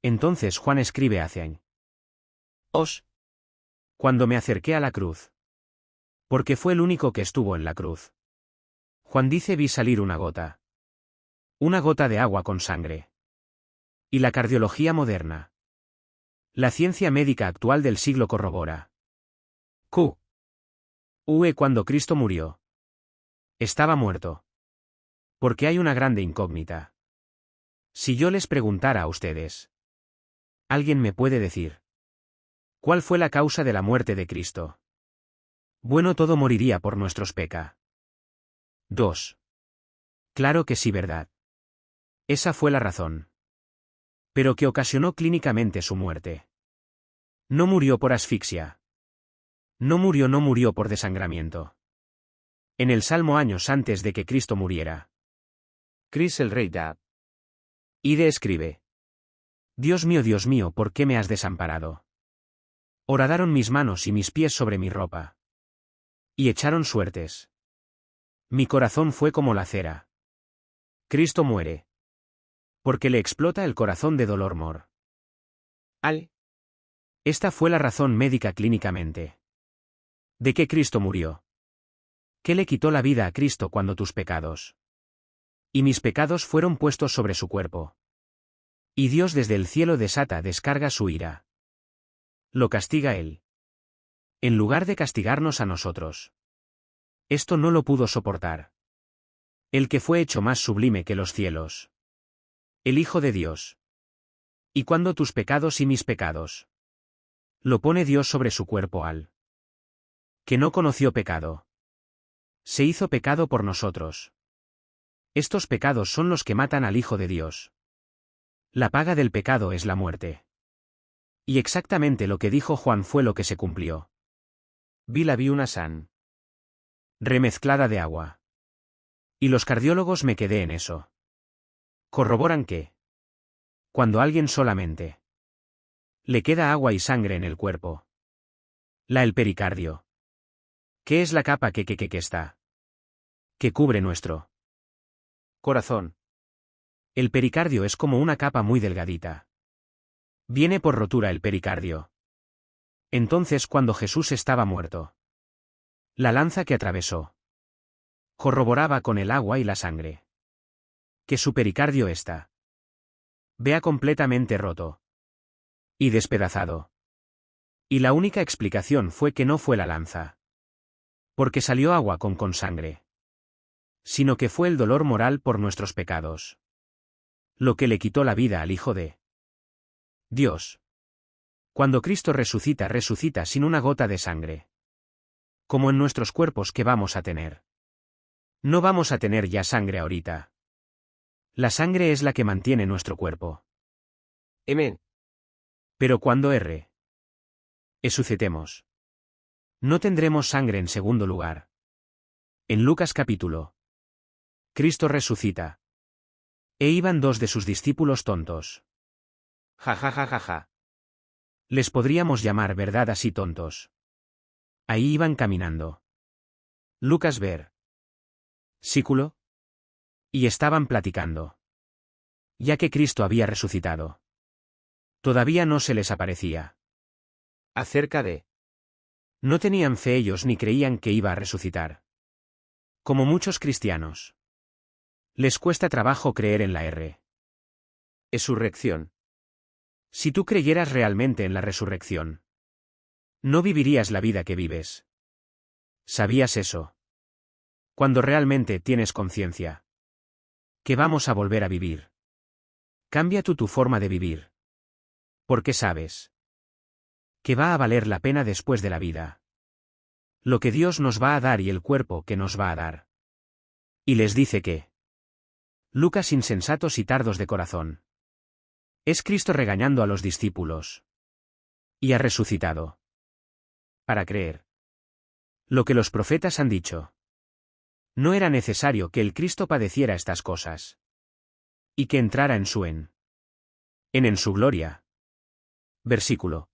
Entonces Juan escribe hacia os. Cuando me acerqué a la cruz. Porque fue el único que estuvo en la cruz. Juan dice vi salir una gota. Una gota de agua con sangre. Y la cardiología moderna, la ciencia médica actual del siglo corrobora. Cuando Cristo murió, estaba muerto. Porque hay una grande incógnita. Si yo les preguntara a ustedes, ¿alguien me puede decir cuál fue la causa de la muerte de Cristo? Bueno, todo moriría por nuestros pecados. 2. Claro que sí, ¿verdad? Esa fue la razón. Pero que ocasionó clínicamente su muerte. No murió por asfixia. No murió por desangramiento. En el Salmo años antes de que Cristo muriera, Chris el rey David escribe: Dios mío, ¿por qué me has desamparado? Horadaron mis manos y mis pies sobre mi ropa. Y echaron suertes. Mi corazón fue como la cera. Cristo muere. Porque le explota el corazón de dolor Esta fue la razón médica clínicamente. ¿De qué Cristo murió? ¿Qué le quitó la vida a Cristo cuando tus pecados y mis pecados fueron puestos sobre su cuerpo? Y Dios desde el cielo descarga su ira. Lo castiga Él, en lugar de castigarnos a nosotros. Esto no lo pudo soportar. El que fue hecho más sublime que los cielos. El Hijo de Dios. Y cuando tus pecados y mis pecados, lo pone Dios sobre su cuerpo al que no conoció pecado. Se hizo pecado por nosotros. Estos pecados son los que matan al Hijo de Dios. La paga del pecado es la muerte. Y exactamente lo que dijo Juan fue lo que se cumplió. Vi una san remezclada de agua. Y los cardiólogos me quedé en eso. Corroboran que cuando alguien solamente le queda agua y sangre en el cuerpo, el pericardio, ¿qué es la capa que está? Que cubre nuestro corazón. El pericardio es como una capa muy delgadita. Viene por rotura el pericardio. Entonces cuando Jesús estaba muerto, la lanza que atravesó corroboraba con el agua y la sangre que su pericardio vea completamente roto y despedazado. Y la única explicación fue que no fue la lanza, porque salió agua con sangre, sino que fue el dolor moral por nuestros pecados, lo que le quitó la vida al Hijo de Dios. Cuando Cristo resucita sin una gota de sangre. Como en nuestros cuerpos que vamos a tener. No vamos a tener ya sangre ahorita. La sangre es la que mantiene nuestro cuerpo. Amen. Pero cuando resucitemos, no tendremos sangre en segundo lugar. En Lucas capítulo. Cristo resucita. E iban dos de sus discípulos tontos. Ja ja ja ja ja. Les podríamos llamar verdad así tontos. Ahí iban caminando. Lucas ver. Sículo. Y estaban platicando. Ya que Cristo había resucitado. Todavía no se les aparecía. Acerca de. No tenían fe ellos ni creían que iba a resucitar. Como muchos cristianos. Les cuesta trabajo creer en la resurrección. Si tú creyeras realmente en la resurrección, no vivirías la vida que vives. ¿Sabías eso? Cuando realmente tienes conciencia que vamos a volver a vivir. Cambia tú tu forma de vivir. Porque sabes que va a valer la pena después de la vida. Lo que Dios nos va a dar y el cuerpo que nos va a dar. Y les dice que Lucas insensatos y tardos de corazón. Es Cristo regañando a los discípulos. Y ha resucitado. Para creer lo que los profetas han dicho. No era necesario que el Cristo padeciera estas cosas. Y que entrara en su gloria. Versículo.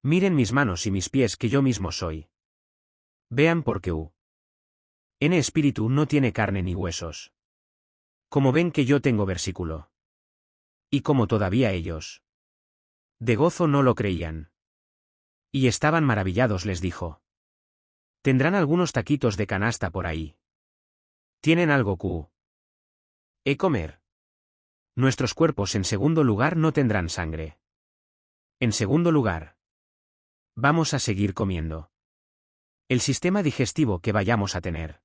Miren mis manos y mis pies que yo mismo soy. Vean porque en espíritu no tiene carne ni huesos. Como ven que yo tengo versículo. Y como todavía ellos de gozo no lo creían. Y estaban maravillados les dijo. ¿Tendrán algunos taquitos de canasta por ahí? ¿Tienen algo comer? Nuestros cuerpos en segundo lugar no tendrán sangre. En segundo lugar, vamos a seguir comiendo. El sistema digestivo que vayamos a tener.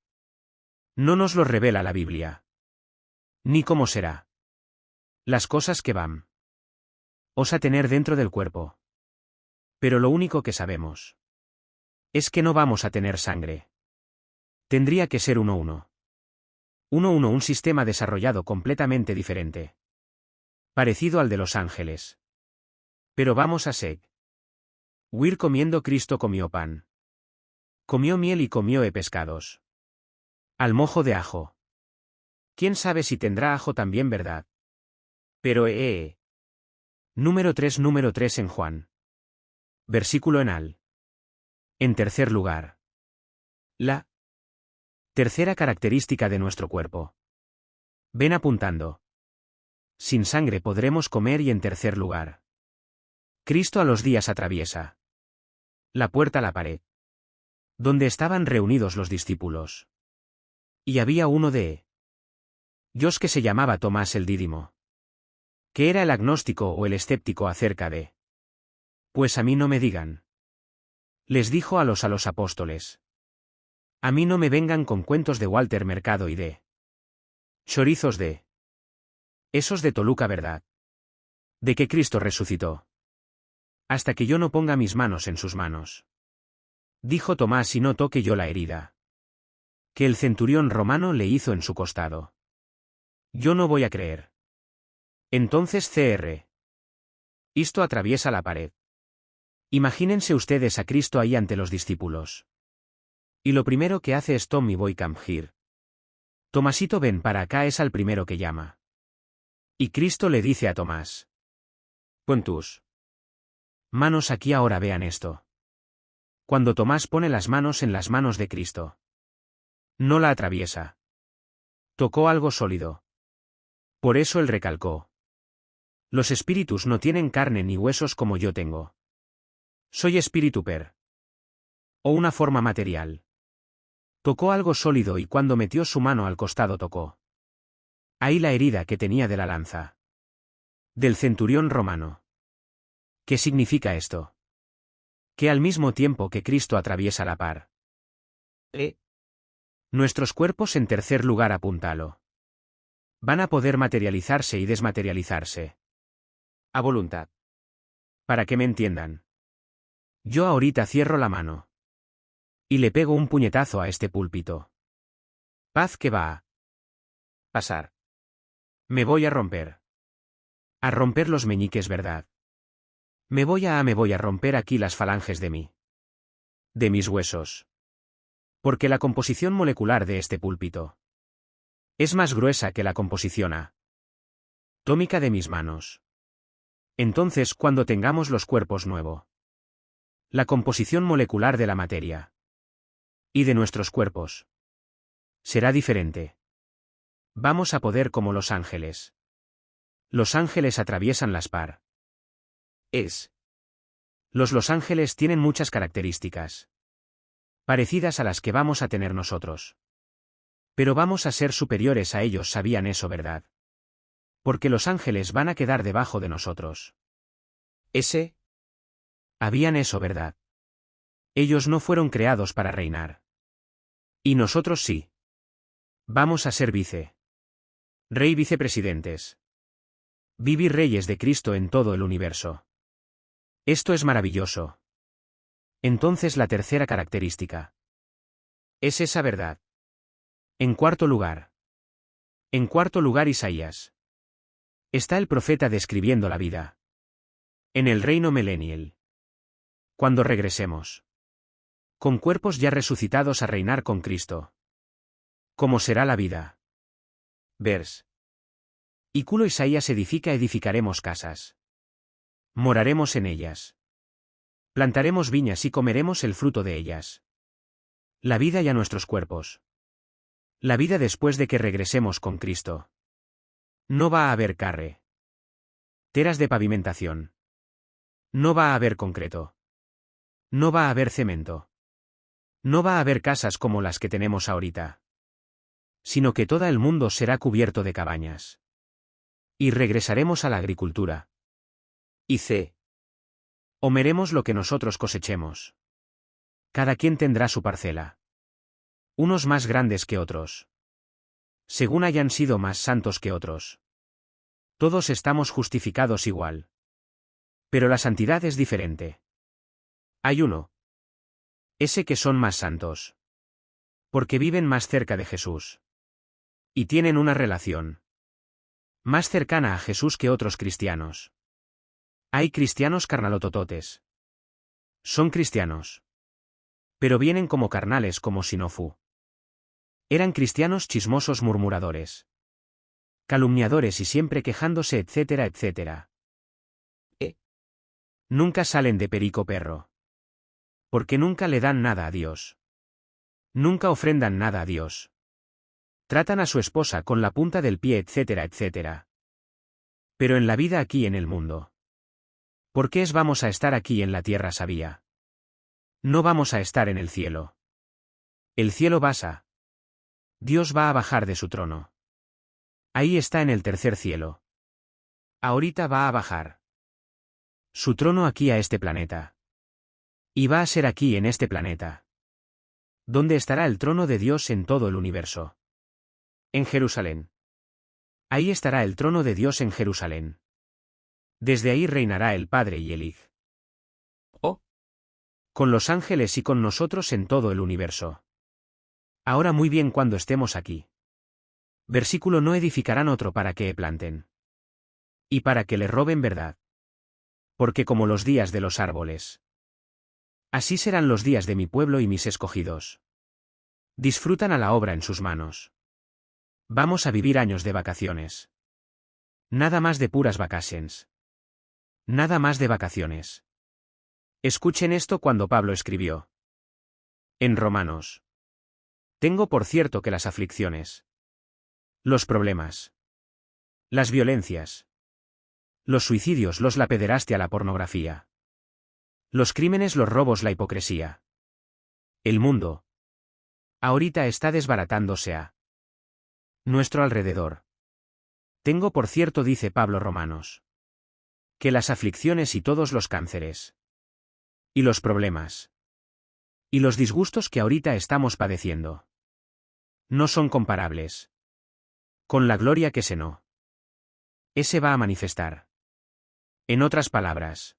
No nos lo revela la Biblia. Ni cómo será. Las cosas que van a tener dentro del cuerpo. Pero lo único que sabemos es que no vamos a tener sangre. Tendría que ser 1-1. 1-1 un sistema desarrollado completamente diferente. Parecido al de los ángeles. Pero vamos a seguir comiendo. Cristo comió pan. Comió miel y comió pescados. Al mojo de ajo. ¿Quién sabe si tendrá ajo también, verdad? Pero Número 3 en Juan. Versículo En tercer lugar. La tercera característica de nuestro cuerpo. Ven apuntando. Sin sangre podremos comer y en tercer lugar. Cristo a los días atraviesa la puerta a la pared. Donde estaban reunidos los discípulos. Y había uno de ellos que se llamaba Tomás el Dídimo. Que era el agnóstico o el escéptico acerca de. Pues a mí no me digan. Les dijo a los apóstoles. A mí no me vengan con cuentos de Walter Mercado y de chorizos de esos de Toluca, ¿verdad? De que Cristo resucitó. Hasta que yo no ponga mis manos en sus manos. Dijo Tomás y no toque yo la herida que el centurión romano le hizo en su costado. Yo no voy a creer. Entonces Cristo atraviesa la pared. Imagínense ustedes a Cristo ahí ante los discípulos. Y lo primero que hace es Tommy Boy Come Here. Tomasito, ven para acá, es al primero que llama. Y Cristo le dice a Tomás. Pon tus manos aquí ahora, vean esto. Cuando Tomás pone las manos en las manos de Cristo. No la atraviesa. Tocó algo sólido. Por eso él recalcó. Los espíritus no tienen carne ni huesos como yo tengo. Soy espíritu o una forma material. Tocó algo sólido y cuando metió su mano al costado tocó. Ahí la herida que tenía de la lanza. Del centurión romano. ¿Qué significa esto? Que al mismo tiempo que Cristo atraviesa la pared. Nuestros cuerpos en tercer lugar, apúntalo. Van a poder materializarse y desmaterializarse. A voluntad. Para que me entiendan. Yo ahorita cierro la mano. Y le pego un puñetazo a este púlpito. Paz que va a pasar. Me voy a romper. A romper los meñiques, ¿verdad? Me voy a romper aquí las falanges de mis huesos. Porque la composición molecular de este púlpito es más gruesa que la composición atómica de mis manos. Entonces, cuando tengamos los cuerpos nuevo, la composición molecular de la materia y de nuestros cuerpos será diferente. Vamos a poder como los ángeles. Los ángeles atraviesan las paredes. Los ángeles tienen muchas características parecidas a las que vamos a tener nosotros. Pero vamos a ser superiores a ellos, ¿sabían eso, verdad? Porque los ángeles van a quedar debajo de nosotros. Habían eso, ¿verdad? Ellos no fueron creados para reinar. Y nosotros sí. Vamos a ser rey vicepresidentes. Vivir reyes de Cristo en todo el universo. Esto es maravilloso. Entonces la tercera característica es esa verdad. En cuarto lugar, Isaías. Está el profeta describiendo la vida en el reino millennial. Cuando regresemos con cuerpos ya resucitados a reinar con Cristo. ¿Cómo será la vida? Vers. Y culo Isaías edificaremos casas. Moraremos en ellas. Plantaremos viñas y comeremos el fruto de ellas. La vida y a nuestros cuerpos. La vida después de que regresemos con Cristo. No va a haber carreteras de pavimentación. No va a haber concreto. No va a haber cemento. No va a haber casas como las que tenemos ahorita. Sino que todo el mundo será cubierto de cabañas. Y regresaremos a la agricultura. Y comeremos lo que nosotros cosechemos. Cada quien tendrá su parcela. Unos más grandes que otros. Según hayan sido más santos que otros. Todos estamos justificados igual. Pero la santidad es diferente. Hay uno. Ese que son más santos. Porque viven más cerca de Jesús. Y tienen una relación más cercana a Jesús que otros cristianos. Hay cristianos carnalotototes. Son cristianos. Pero vienen como carnales como si no eran cristianos chismosos murmuradores. Calumniadores y siempre quejándose, etcétera, etcétera. Nunca salen de perico perro. Porque nunca le dan nada a Dios. Nunca ofrendan nada a Dios. Tratan a su esposa con la punta del pie, etcétera, etcétera. Pero en la vida aquí en el mundo. ¿Por qué vamos a estar aquí en la tierra, sabía? No vamos a estar en el cielo. El cielo Dios va a bajar de su trono. Ahí está en el tercer cielo. Ahorita va a bajar su trono aquí a este planeta. Y va a ser aquí en este planeta. ¿Dónde estará el trono de Dios en todo el universo? En Jerusalén. Ahí estará el trono de Dios en Jerusalén. Desde ahí reinará el Padre y el Hijo. Con los ángeles y con nosotros en todo el universo. Ahora muy bien cuando estemos aquí. Versículo: no edificarán otro para que planten. Y para que le roben verdad. Porque como los días de los árboles. Así serán los días de mi pueblo y mis escogidos. Disfrutan a la obra en sus manos. Vamos a vivir años de vacaciones. Nada más de puras vacaciones. Nada más de vacaciones. Escuchen esto cuando Pablo escribió en Romanos. Tengo por cierto que las aflicciones, los problemas, las violencias, los suicidios, la pederastia, la pornografía, los crímenes, los robos, la hipocresía. El mundo ahorita está desbaratándose a nuestro alrededor. Tengo por cierto, dice Pablo Romanos, que las aflicciones y todos los cánceres, y los problemas, y los disgustos que ahorita estamos padeciendo, no son comparables con la gloria que ese va a manifestar. En otras palabras,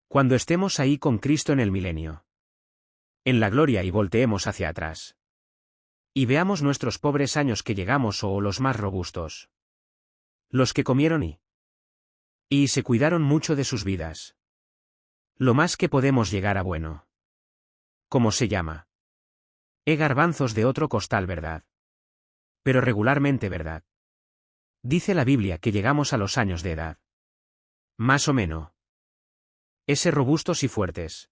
cuando estemos ahí con Cristo en el milenio, en la gloria, y volteemos hacia atrás, y veamos nuestros pobres años que llegamos o los más robustos, Los que comieron y se cuidaron mucho de sus vidas. Lo más que podemos llegar a bueno. ¿Cómo se llama? Garbanzos de otro costal, ¿verdad? Pero regularmente, ¿verdad? Dice la Biblia que llegamos a los años de edad. Más o menos. Ese robustos y fuertes.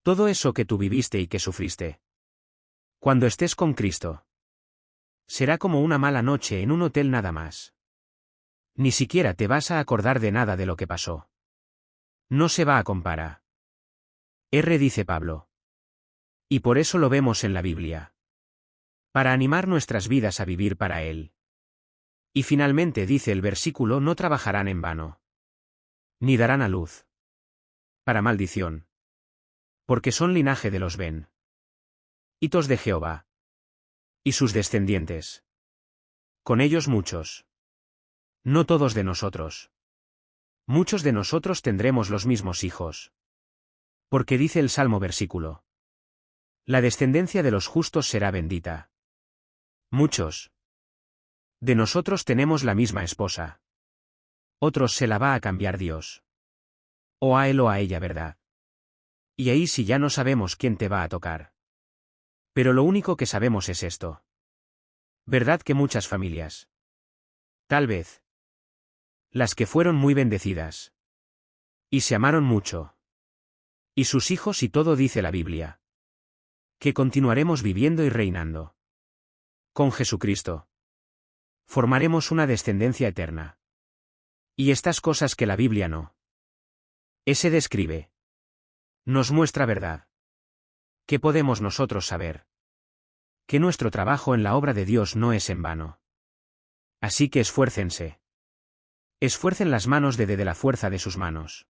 Todo eso que tú viviste y que sufriste. Cuando estés con Cristo. Será como una mala noche en un hotel nada más. Ni siquiera te vas a acordar de nada de lo que pasó. No se va a comparar. Dice Pablo. Y por eso lo vemos en la Biblia. Para animar nuestras vidas a vivir para Él. Y finalmente dice el versículo: no trabajarán en vano. Ni darán a luz. Para maldición. Porque son linaje de los hitos de Jehová. Y sus descendientes. Con ellos muchos. No todos de nosotros. Muchos de nosotros tendremos los mismos hijos. Porque dice el Salmo versículo: la descendencia de los justos será bendita. Muchos de nosotros tenemos la misma esposa. Otros se la va a cambiar Dios. O a él o a ella, ¿verdad? Y ahí sí ya no sabemos quién te va a tocar. Pero lo único que sabemos es esto. ¿Verdad que muchas familias? Tal vez. Las que fueron muy bendecidas. Y se amaron mucho. Y sus hijos y todo, dice la Biblia. Que continuaremos viviendo y reinando. Con Jesucristo. Formaremos una descendencia eterna. Y estas cosas que la Biblia no. Se describe. Nos muestra verdad. ¿Qué podemos nosotros saber? Que nuestro trabajo en la obra de Dios no es en vano. Así que esfuércense. Esfuercen las manos de la fuerza de sus manos.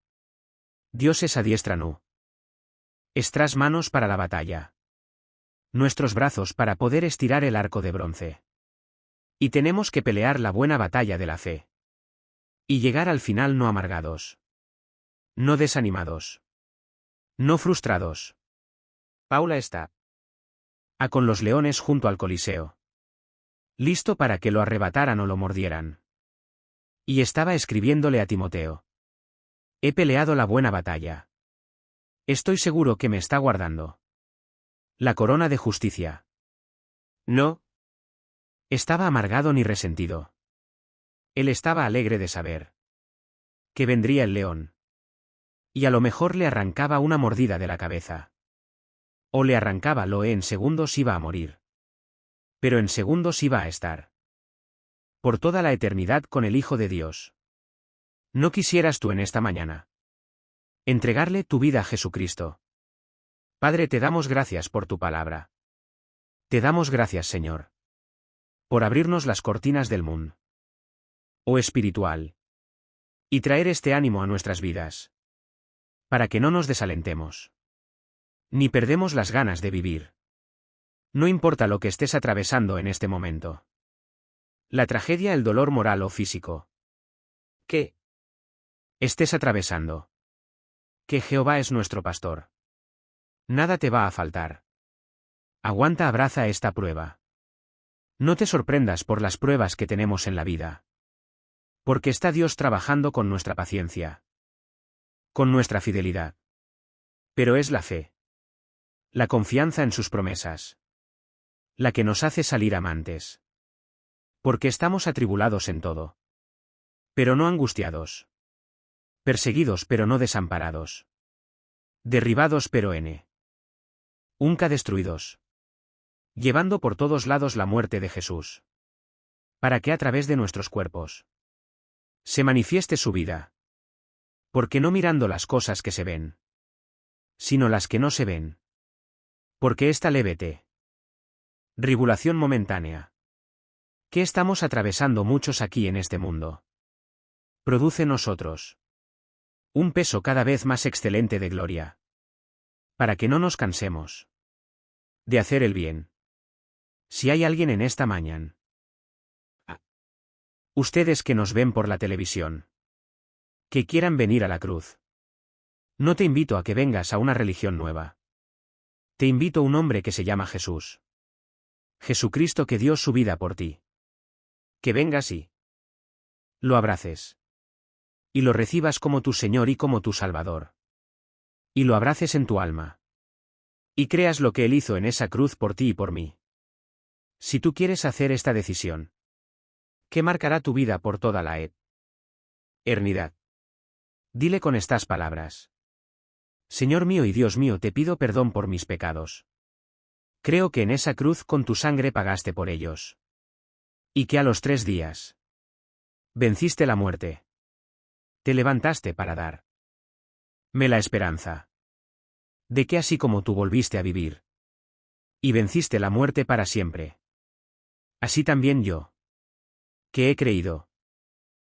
Dios es adiestra nuestras manos para la batalla. Nuestros brazos para poder estirar el arco de bronce. Y tenemos que pelear la buena batalla de la fe. Y llegar al final no amargados. No desanimados. No frustrados. Paula está con los leones junto al Coliseo. Listo para que lo arrebataran o lo mordieran. Y estaba escribiéndole a Timoteo. He peleado la buena batalla. Estoy seguro que me está guardando la corona de justicia. No estaba amargado ni resentido. Él estaba alegre de saber que vendría el león. Y a lo mejor le arrancaba una mordida de la cabeza. O le arrancaba en segundos iba a morir. Pero en segundos iba a estar por toda la eternidad con el Hijo de Dios. ¿No quisieras tú en esta mañana entregarle tu vida a Jesucristo? Padre, te damos gracias por tu palabra. Te damos gracias, Señor, por abrirnos las cortinas del mundo espiritual y traer este ánimo a nuestras vidas, para que no nos desalentemos, ni perdemos las ganas de vivir. No importa lo que estés atravesando en este momento. La tragedia, el dolor moral o físico que estés atravesando. Que Jehová es nuestro pastor. Nada te va a faltar. Aguanta, abraza esta prueba. No te sorprendas por las pruebas que tenemos en la vida. Porque está Dios trabajando con nuestra paciencia. Con nuestra fidelidad. Pero es la fe. La confianza en sus promesas. La que nos hace salir amantes. Porque estamos atribulados en todo. Pero no angustiados. Perseguidos pero no desamparados. Derribados pero nunca destruidos. Llevando por todos lados la muerte de Jesús. Para que a través de nuestros cuerpos se manifieste su vida. Porque no mirando las cosas que se ven, sino las que no se ven. Porque esta leve tribulación momentánea que estamos atravesando muchos aquí en este mundo, produce en nosotros un peso cada vez más excelente de gloria. Para que no nos cansemos de hacer el bien. Si hay alguien en esta mañana, ustedes que nos ven por la televisión, que quieran venir a la cruz, no te invito a que vengas a una religión nueva. Te invito a un hombre que se llama Jesús. Jesucristo, que dio su vida por ti. Que vengas y Lo abraces. Y lo recibas como tu Señor y como tu Salvador. Y lo abraces en tu alma. Y creas lo que Él hizo en esa cruz por ti y por mí. Si tú quieres hacer esta decisión, que marcará tu vida por toda la eternidad. Dile con estas palabras: Señor mío y Dios mío, te pido perdón por mis pecados. Creo que en esa cruz con tu sangre pagaste por ellos. Y que a los 3 días venciste la muerte. Te levantaste para darme la esperanza de que así como tú volviste a vivir y venciste la muerte para siempre, así también yo, que he creído